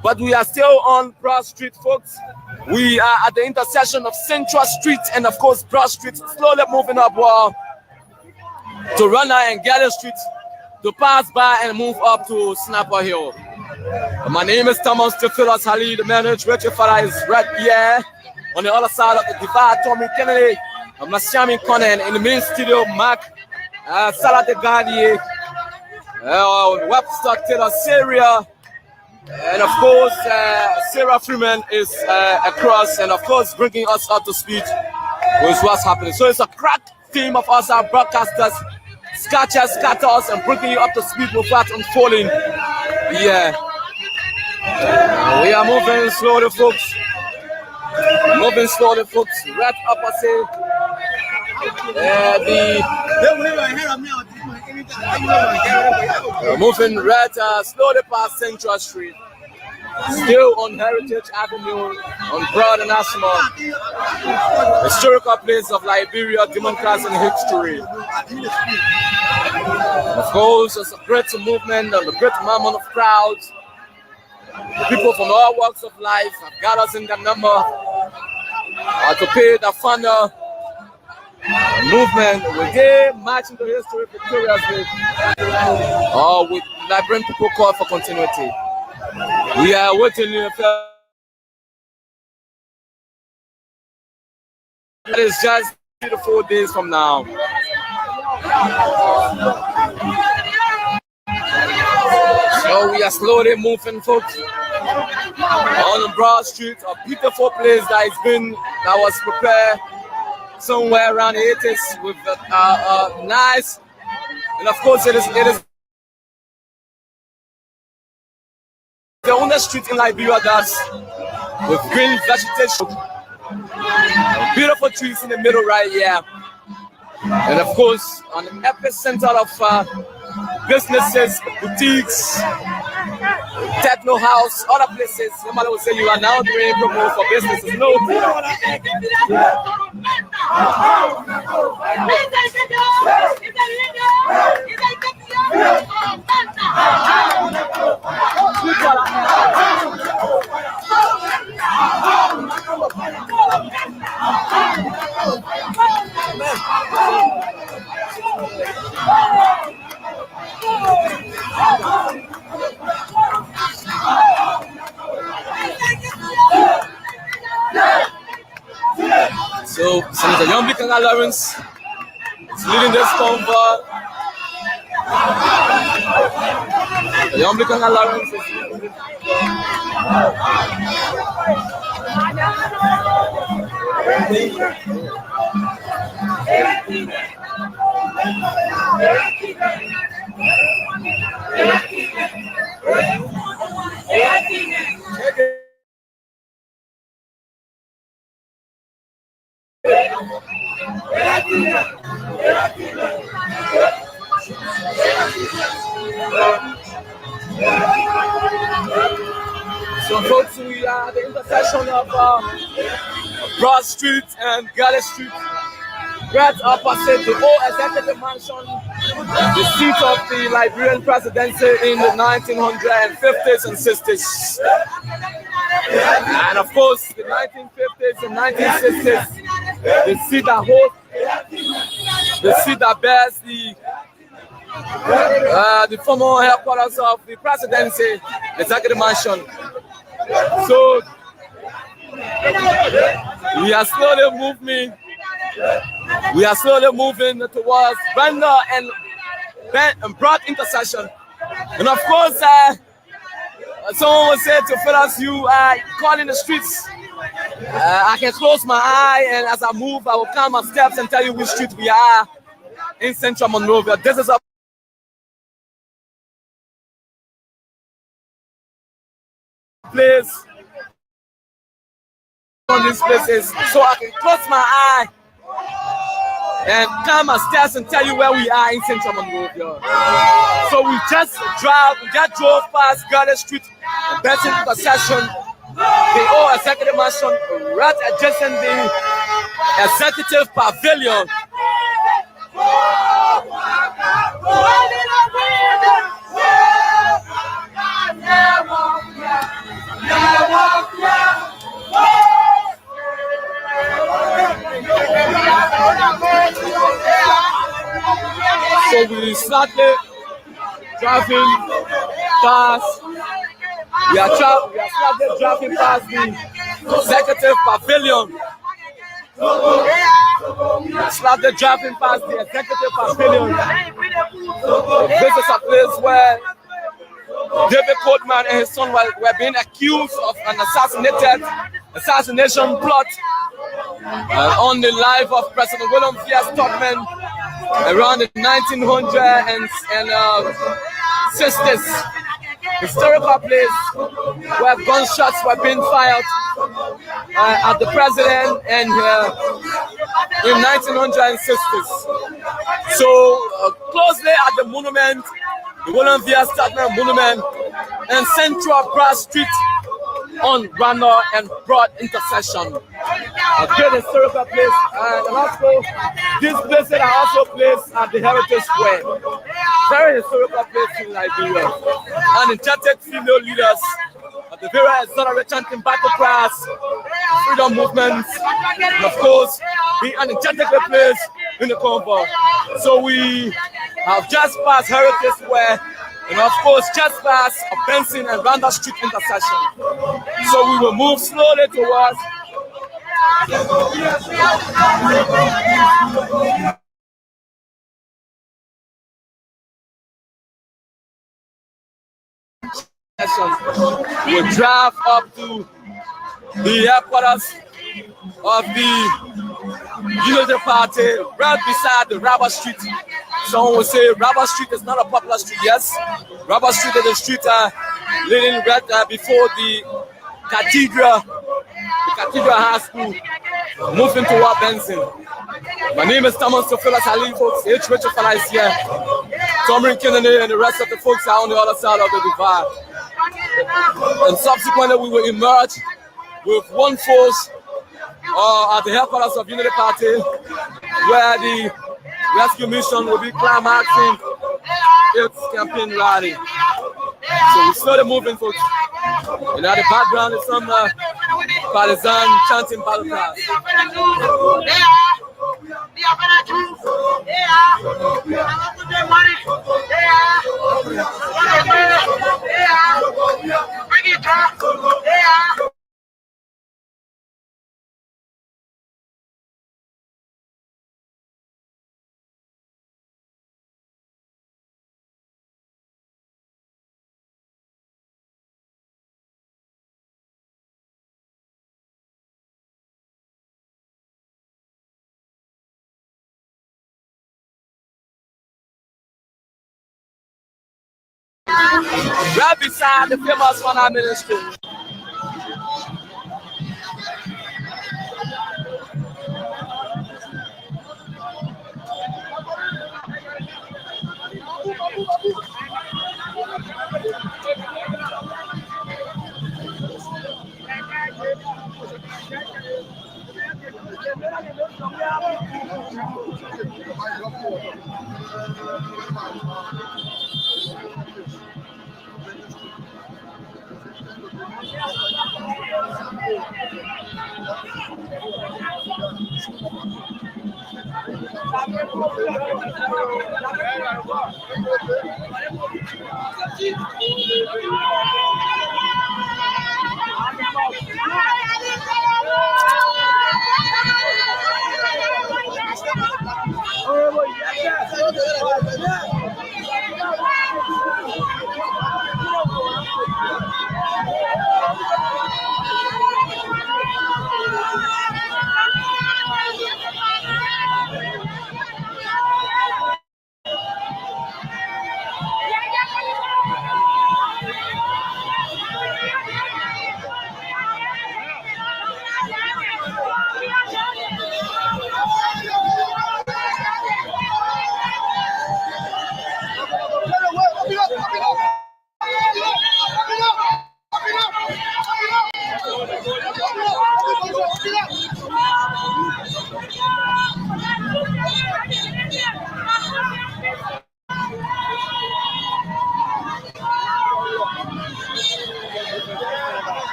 But we are still on Broad Street, folks. We are at the intersection of Central Street and of course Broad Street, slowly moving up to Runner and Galley Street to pass by and move up to Snapper Hill. My name is Thomas Theophilus Hallie, the manager. Richard Father is right here on the other side of the divide. Tommy Kennedy Masiami Conan in the main studio, Mark Salah de Gardier, Webster Taylor Syria, and of course Sarah Freeman is across, and of course bringing us up to speed with what's happening. So it's a crack team of us, our broadcasters, scatter us and bringing you up to speed with what's unfolding. Yeah, we are moving slowly, folks. Moving slowly, folks. Right up, I say. Moving right slowly past Central Street. Still on Heritage Avenue, on Broad and National. Historical place of Liberia, democracy and history. Of course, it's a great movement and a great mammoth of crowds. People from all walks of life have gathered in the number to pay the final movement. We did march into history victoriously. With Liberian people call for continuity. We are waiting in that is just 3 to 4 days from now. So we are slowly moving, folks, on Broad Street, a beautiful place that was prepared somewhere around the 80s with nice, and of course it is the only street in Liberia that's with green vegetation, beautiful trees in the middle right here, and of course on the epicenter of businesses, boutiques, techno house, other places. Somebody will say you are now doing promo for businesses. No. So, Senator Jnb Lawrence is leading this convoy. Jnb Lawrence is leading this So folks, we are at the intersection of Broad Street and Galley Street, right opposite the old executive mansion, the seat of the Liberian presidency in the 1950s and 60s. And of course, the 1950s and 1960s, the seat that bears the former headquarters of the presidency, the executive mansion. So we are slowly moving towards Bender and Broad intersection. And of course, someone will say to Phyllis, you are calling the streets. I can close my eye, and as I move, I will count my steps and tell you which street we are in Central Monrovia. This is a place on these places, so I can close my eye and count my steps and tell you where we are in Central Monrovia. So we just drove past Garden Street and Benson intersection, the old executive mansion, right adjacent the executive pavilion. So we started driving past. We are started driving past the executive pavilion. After driving past the executive pavilion, this is a place where David Coleman and his son were being accused of an assassination plot on the life of President William V.S. Tubman around the 1960s. Historical place where gunshots were being fired at the president and in 1960s. So closely at the monument, the William V.S. Tubman Monument and Central Brass Street on Randall and Broad intersection. A great historical place, and also these places are also placed at the Heritage Square. Very historical place in Liberia. And energetic female leaders of the very exonerate chanting battle cries, freedom movements, and of course, being energetically placed in the convoy. So we have just passed Heritage Square, and of course, just past a Benson and Randall Street intersection. So we will move slowly towards we drive up to the headquarters of the Unity Party, right beside the Robert Street. Someone will say Robert Street is not a popular street. Yes, Robert Street is a street leading right before the Cathedral High School, moving toward Benson. My name is Thomas Sophila Salim, folks. H. Richard Fala is here. Tommy Kennedy and the rest of the folks are on the other side of the divide. And subsequently, we will emerge with one force at the headquarters of Unity Party, where the rescue mission will be climaxing its campaign rally. So we slowly moving, folks. And at the background is some partisan chanting battle cries. Right beside the famous Fana Ministry.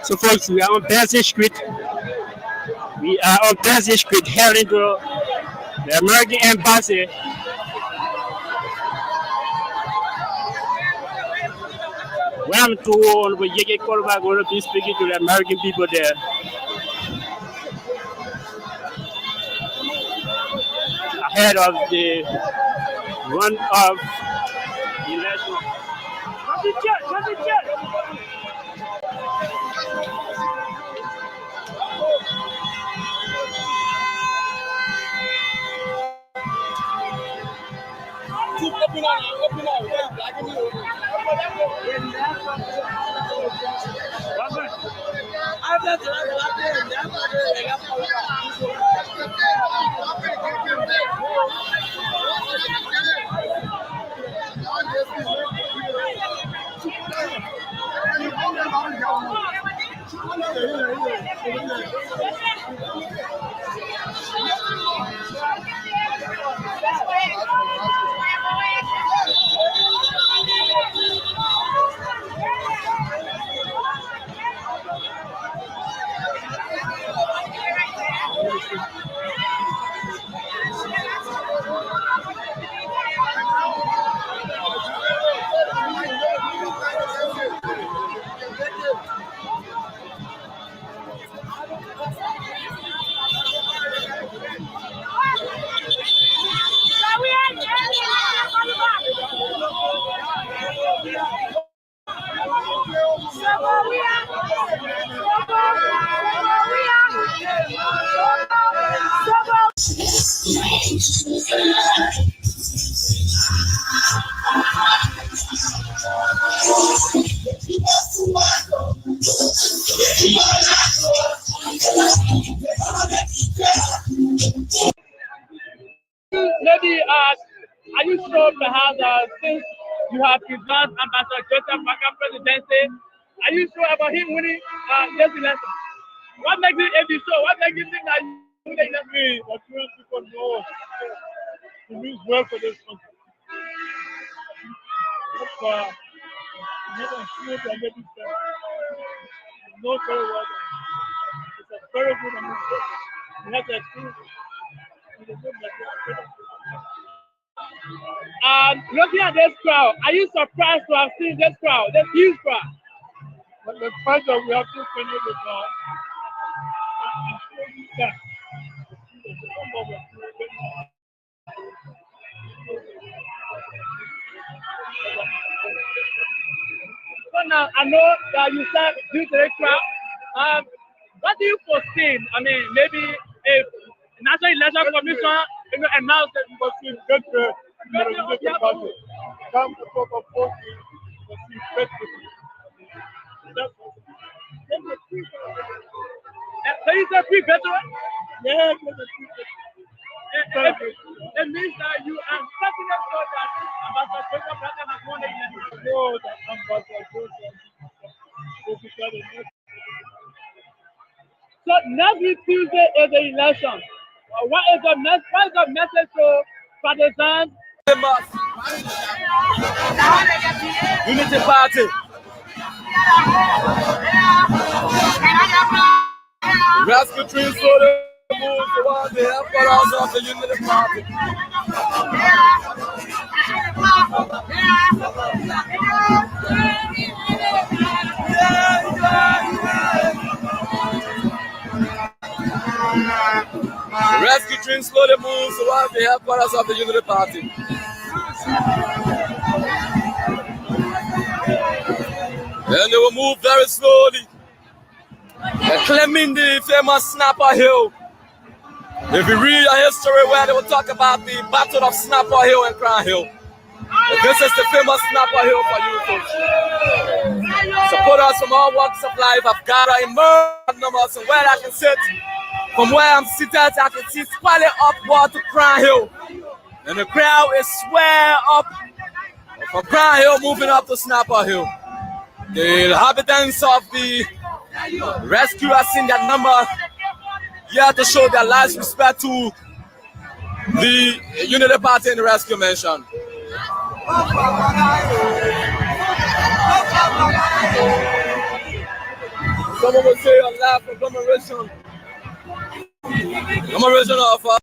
So folks, we are on Benson Street.
We are on President Street heading to the American Embassy. When I'm told we get called back, going to be speaking to the American people there. Ahead of the run of election.
Maybe are you sure perhaps since you have advanced Ambassador Joseph Baka presidency, are you sure about him winning this election? What makes it be so? What makes you think that you win the election? The French people know he means well for this country. No very well. It's a very good administration. We have the experience. Looking at this crowd, are you surprised to have seen this crowd, this huge crowd? But the fact that we have to finish the crowd. So now I know that you said due to the crowd. What do you foresee? I mean, maybe if National Election Commission announce that you must get the Legislative Party, come to talk of voting, you see faithful. So you say free veteran? Yes, it means that you are confident that Ambassador Joseph Baka has won the election. No, that Ambassador Joseph. So next week Tuesday is the election. What is the message to partisans?
Unity Party. Rescue trees for the move towards the headquarters of the Unity Party. The rescue train slowly moves towards the headquarters of the Unity Party. And they will move very slowly. They're claiming the famous Snapper Hill. If you read a history where they will talk about the Battle of Snapper Hill and Crown Hill, this is the famous Snapper Hill for you folks. Supporters from all walks of life have gathered in more numbers, and where I can sit, from where I'm seated, I can see squarely upward to Crown Hill. And the crowd is square up from Crown Hill moving up to Snapper Hill. The inhabitants of the rescue are seeing that number here to show their last respect to the Unity Party and the Rescue Mission. Someone will say a live conglomeration I'm original offer.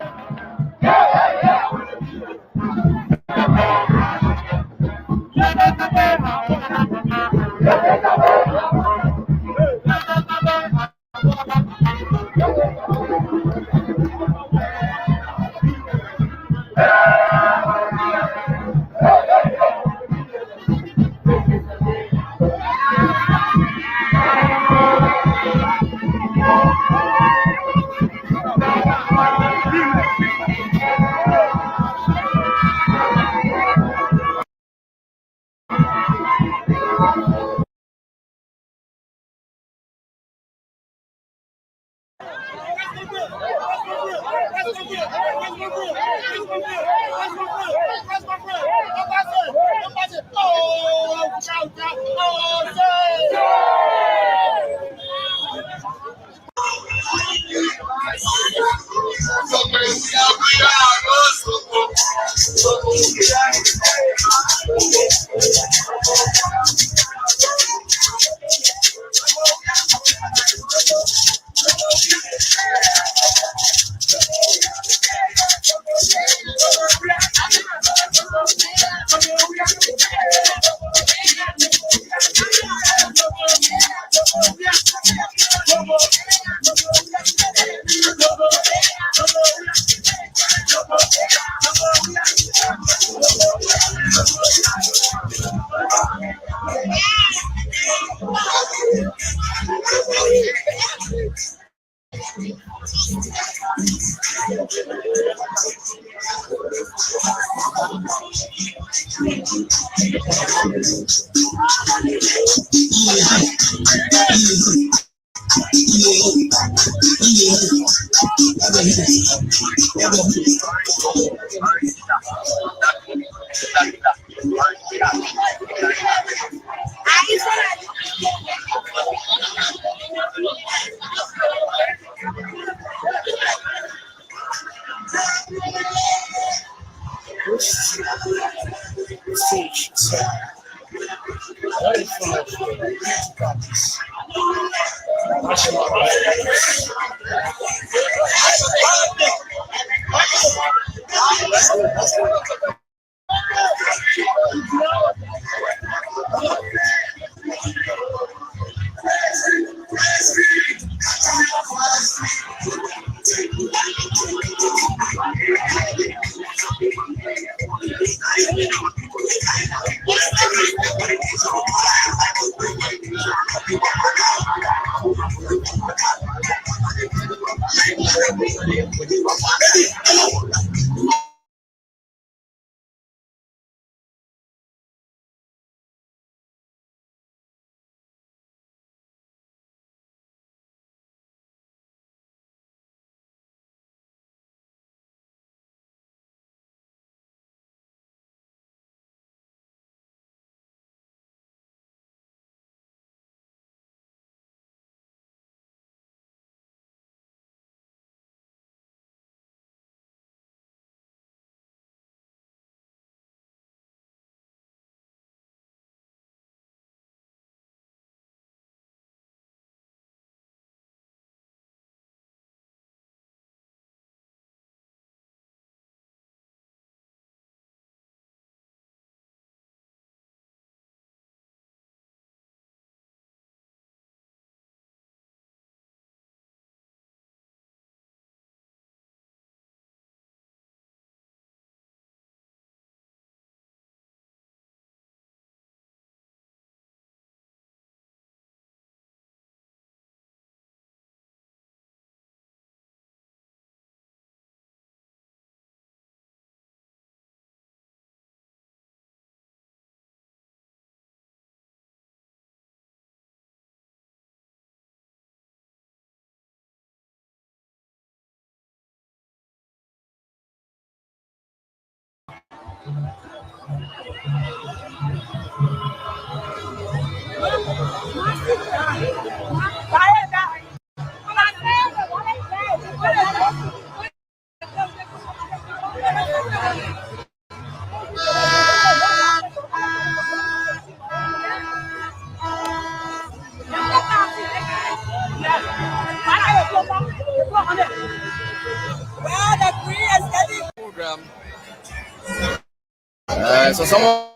So someone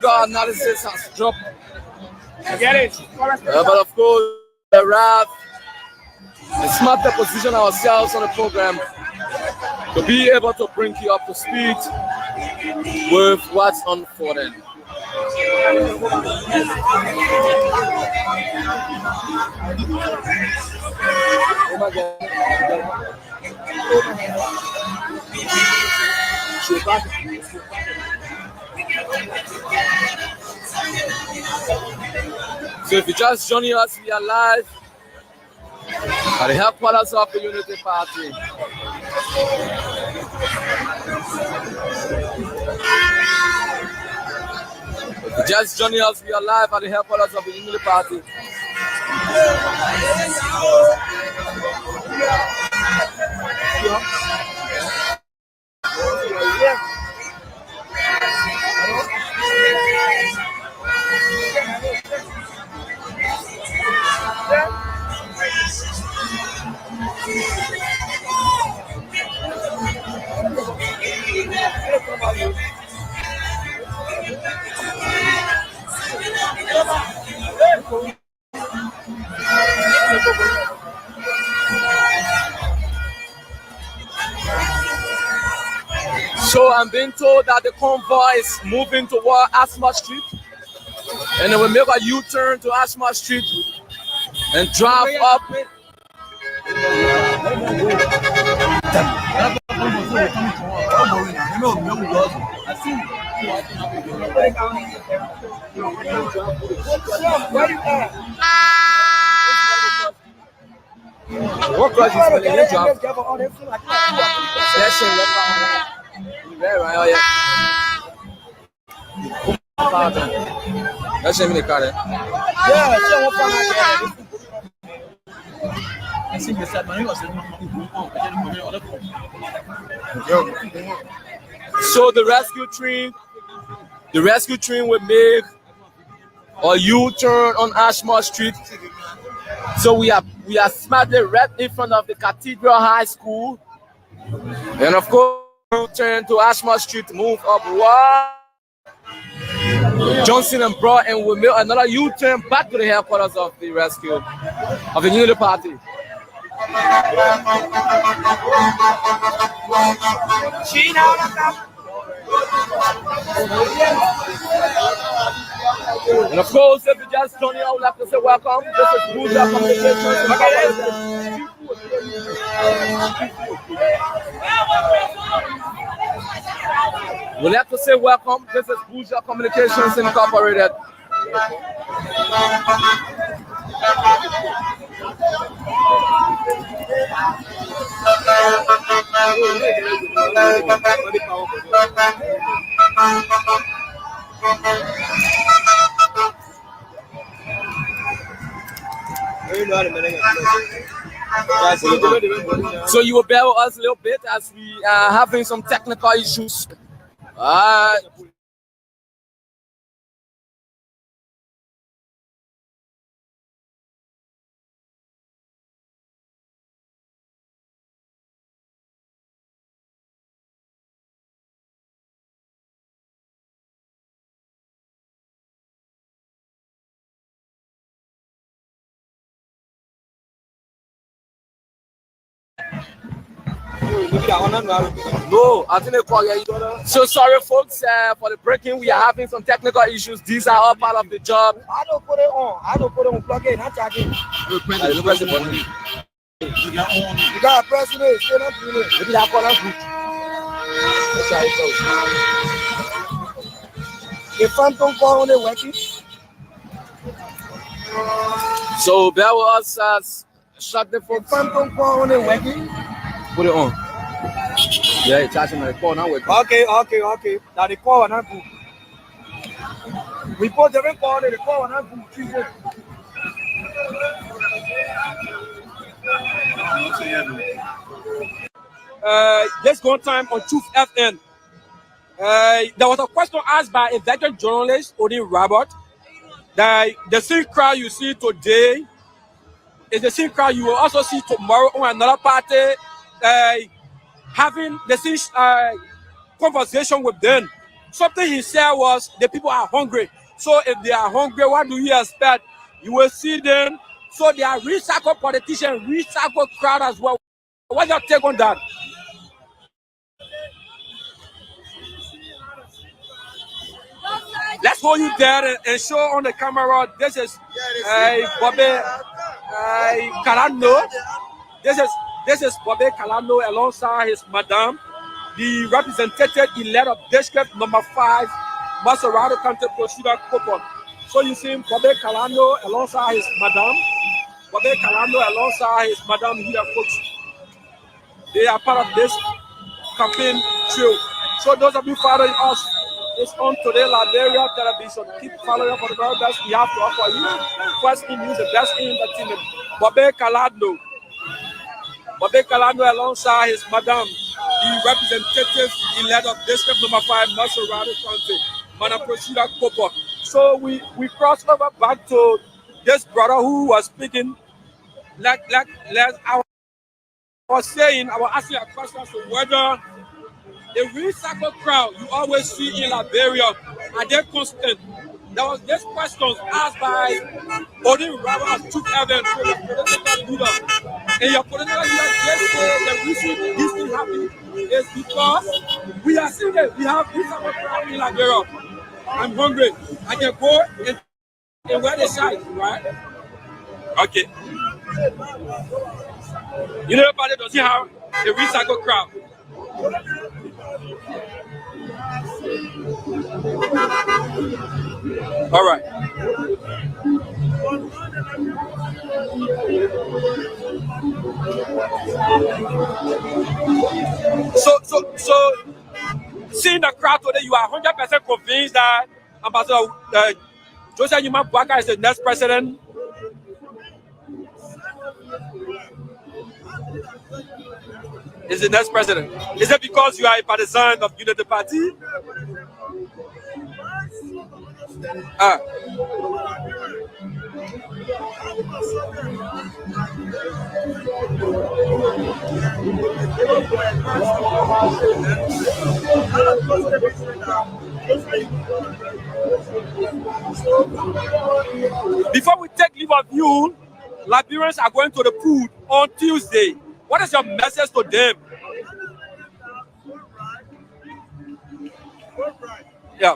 got analysis has dropped.
Get it.
But of course, the RAF is smart to position ourselves on the program to be able to bring you up to speed with what's unfolding. Oh my God. So if you just joining us, we are live at the headquarters of the Unity Party. If you just joining us, we are live at the headquarters of the Unity Party. So I'm being told that the convoy is moving toward Asma Street, and they will make a U-turn to Asma Street and drive up. What class is spelling? You drop. That's right. Oh yeah. That's him in the car. Yeah, so the rescue train will make a U-turn on Ashmore Street. So we are smartly right in front of the Cathedral High School, and of course U-turn to Ashmore Street, move upward Johnson and Broad, and we'll make another U-turn back to the headquarters of the rescue of the Unity Party. And of course, if you just joined in, I would like to say welcome. This is Buja Communications. We'd like to say welcome. This is Buja Communications Incorporated. So you will bear with us a little bit as we are having some technical issues. No, I think they call you. So sorry, folks, for the breaking. We are having some technical issues. These are all part of the job.
I don't put it on. I don't put it on. Plug in. I'm charging.
You press the button.
You got a president. Stay not doing it. Maybe that one. That's how it goes. The phantom call on the working.
So bear with us as shut the folks.
The phantom call on the working.
Put it on. Yeah, it's charging my call now.
Okay. Now the call not good. We put the call on the call not good.
This one time on Truth FM. There was a question asked by a veteran journalist, Odin Robert, that the same crowd you see today is the same crowd you will also see tomorrow on another party, having the same conversation with them.
something he said was the people are hungry. So if they are hungry, what do you expect? You will see them. So they are recycled politicians, recycled crowd as well. What's your take on that? Let's hold you there and show on the camera. This is Bobby Calano. This is Bobby Calano alongside his madam, the representative elect of district number 5, Maserati County Procedural Court. So you see Bobby Calano alongside his madam. Bobby Calano alongside his madam here, folks. They are part of this campaign trail. So those of you following us, it's on today Liberia television. Keep following up for the very best we have to offer you. First in news, the best in entertainment. Bobby Calano alongside his madam, the representative elect of district number 5, Maserati County, Manaprosida Kopo. So we cross over back to this brother who was speaking. I was saying, I was asking a question as to whether the recycled crowd you always see in Liberia, are they constant? There was this question asked by Odin Rabba of Truth Evans, the political leader. And your political leader just said the reason this thing happening is because we are seeing it. We have recycled crowd in Liberia. I'm hungry. I can go and wear the shirt, right? Okay. You know, everybody doesn't have a recycled crowd. All right. So, seeing the crowd today, you are 100% convinced that Ambassador Joseph Numa Bwaka is the next president. Is the next president? Is it because you are a partisan of Unity Party? Before we take leave of you, Liberians are going to the pool on Tuesday. What is your message to them? Yeah.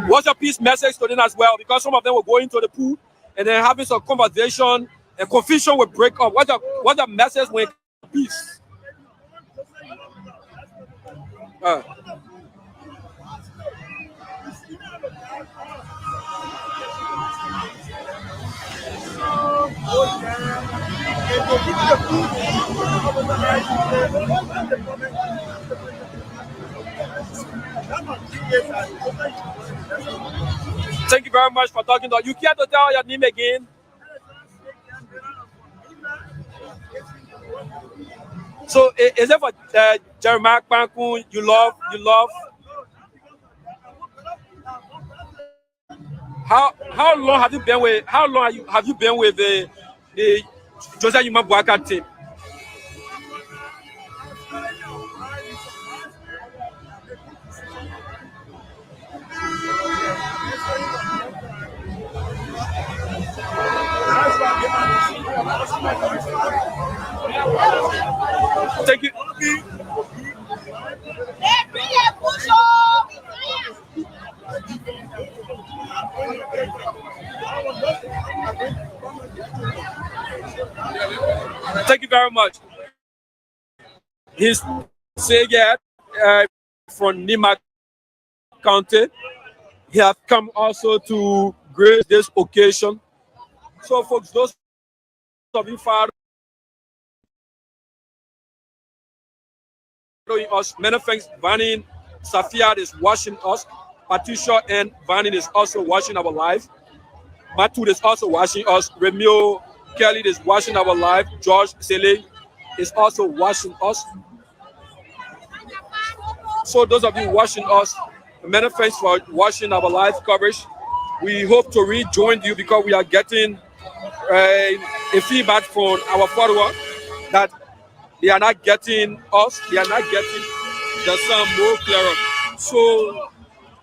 What's your peace message to them as well? Because some of them will go into the pool and then having some conversation and confusion will break up. What's the message when it comes to peace? Thank you very much for talking to us. You care to tell your name again? So is it for Jeremiah Kpanku you love? How long have you been with the Joseph Numa Bwaka team? Thank you. Thank you very much. He's Segat from Nima County. He has come also to grace this occasion. So, folks, those of you following us, many thanks. Vanin Safia is watching us. Patricia and Vanin is also watching our live. Matud is also watching us. Remio Kelly is watching our live. George Sele is also watching us. So those of you watching us, many thanks for watching our live coverage. We hope to rejoin you because we are getting a feedback from our followers. that they are not getting us, they are not getting the sun more clearer. So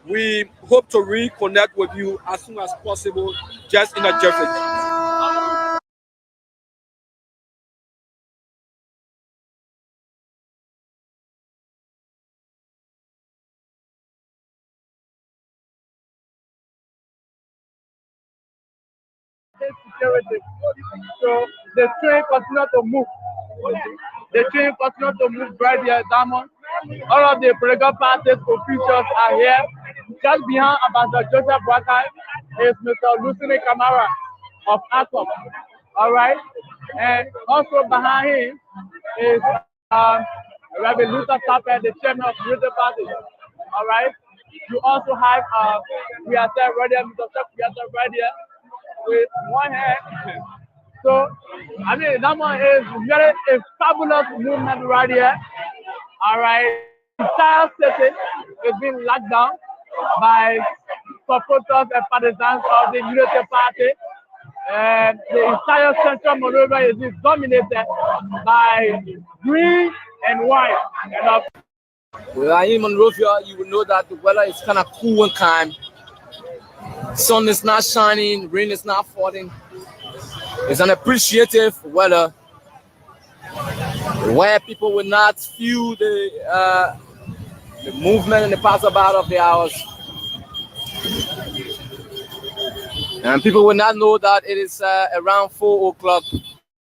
we hope to reconnect with you as soon as possible, just in a jiffy.
Security. So the train continue to move. The train continue to move right here, Diamond. All of the political parties officials are here. Just behind Ambassador Joseph Boakai is Mr. Lucine Camara of ACOP. All right. And also behind him is Rabbi Luther Tapper, the chairman of the Unity Party. All right. You also have we are right here, Mr. Chef, we are right here with one hand. So, I mean, that one is very a fabulous movement right here. All right. The entire city is being locked down by supporters and partisans of the Unity Party. And the entire Central Monrovia is dominated by green and white. And
in Monrovia, you will know that the weather is kind of cool and calm. Sun is not shining, rain is not falling. It's an appreciative weather where people will not feel the movement and the passerby of the hours. And people will not know that it is around 4 o'clock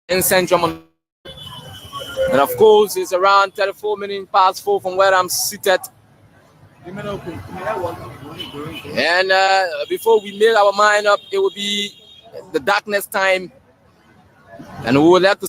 in Central Monrovia. And of course, it's around 34 minutes past 4 from where I'm seated. And before we made our mind up, it will be the darkness time. And we would have to.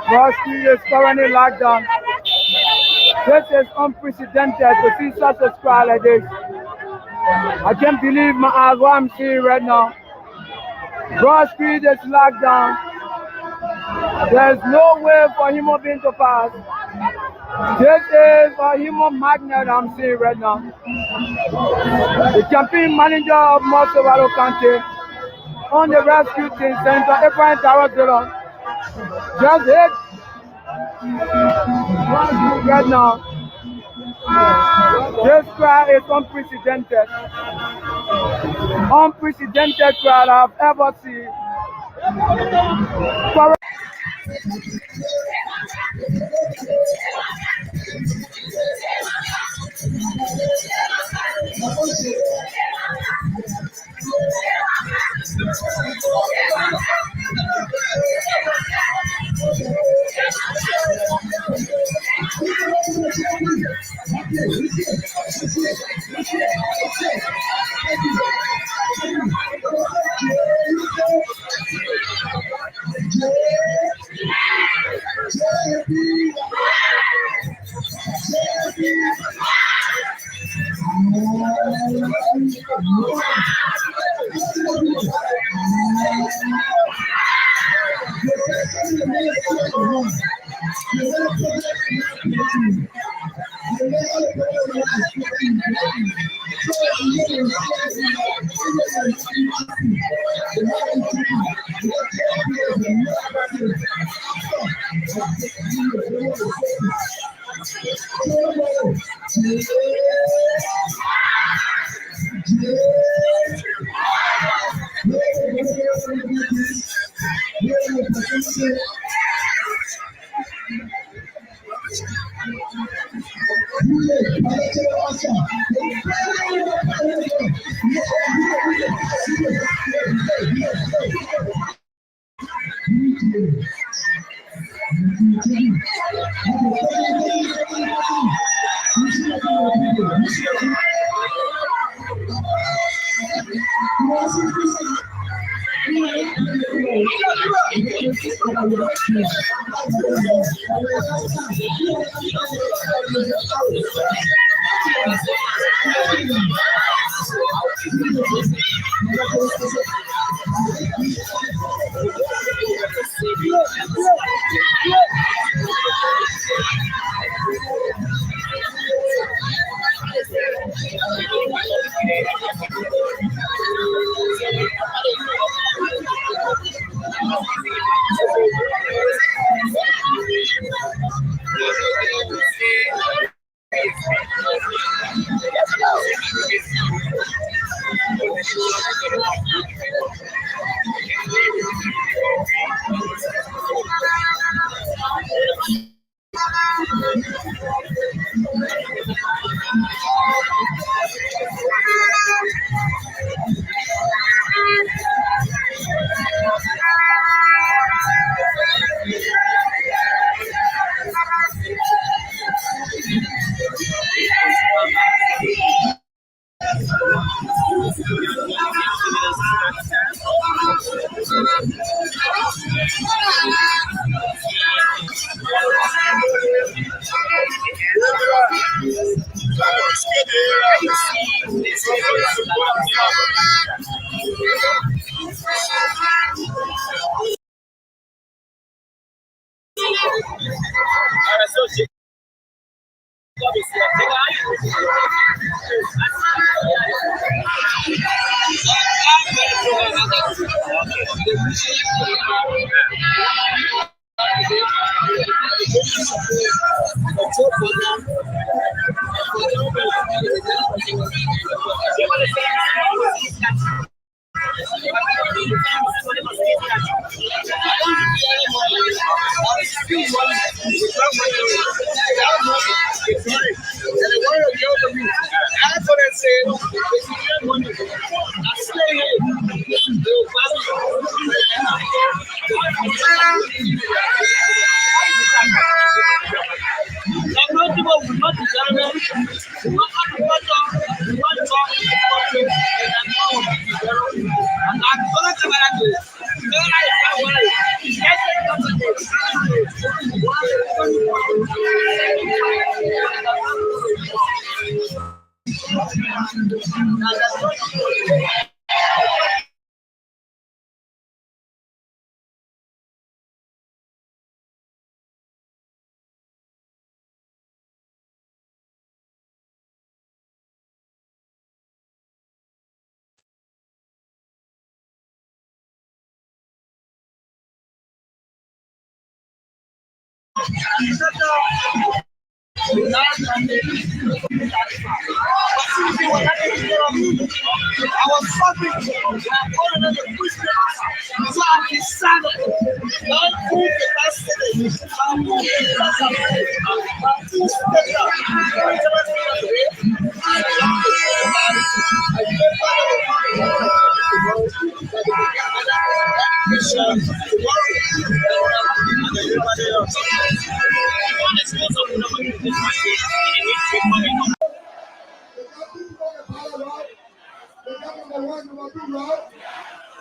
Broad Street is currently locked down. This is unprecedented to see such a crowd like this. I can't believe my eyes what I'm seeing right now. Broad Street is locked down. There's no way for human being to pass. This is a human magnet I'm seeing right now. The campaign manager of Montserrat County on the rescue team center, Abraham Taradilla, just hit right now. This crowd is unprecedented. Unprecedented crowd I've ever seen.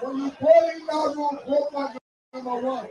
When you call him now, you vote for number one.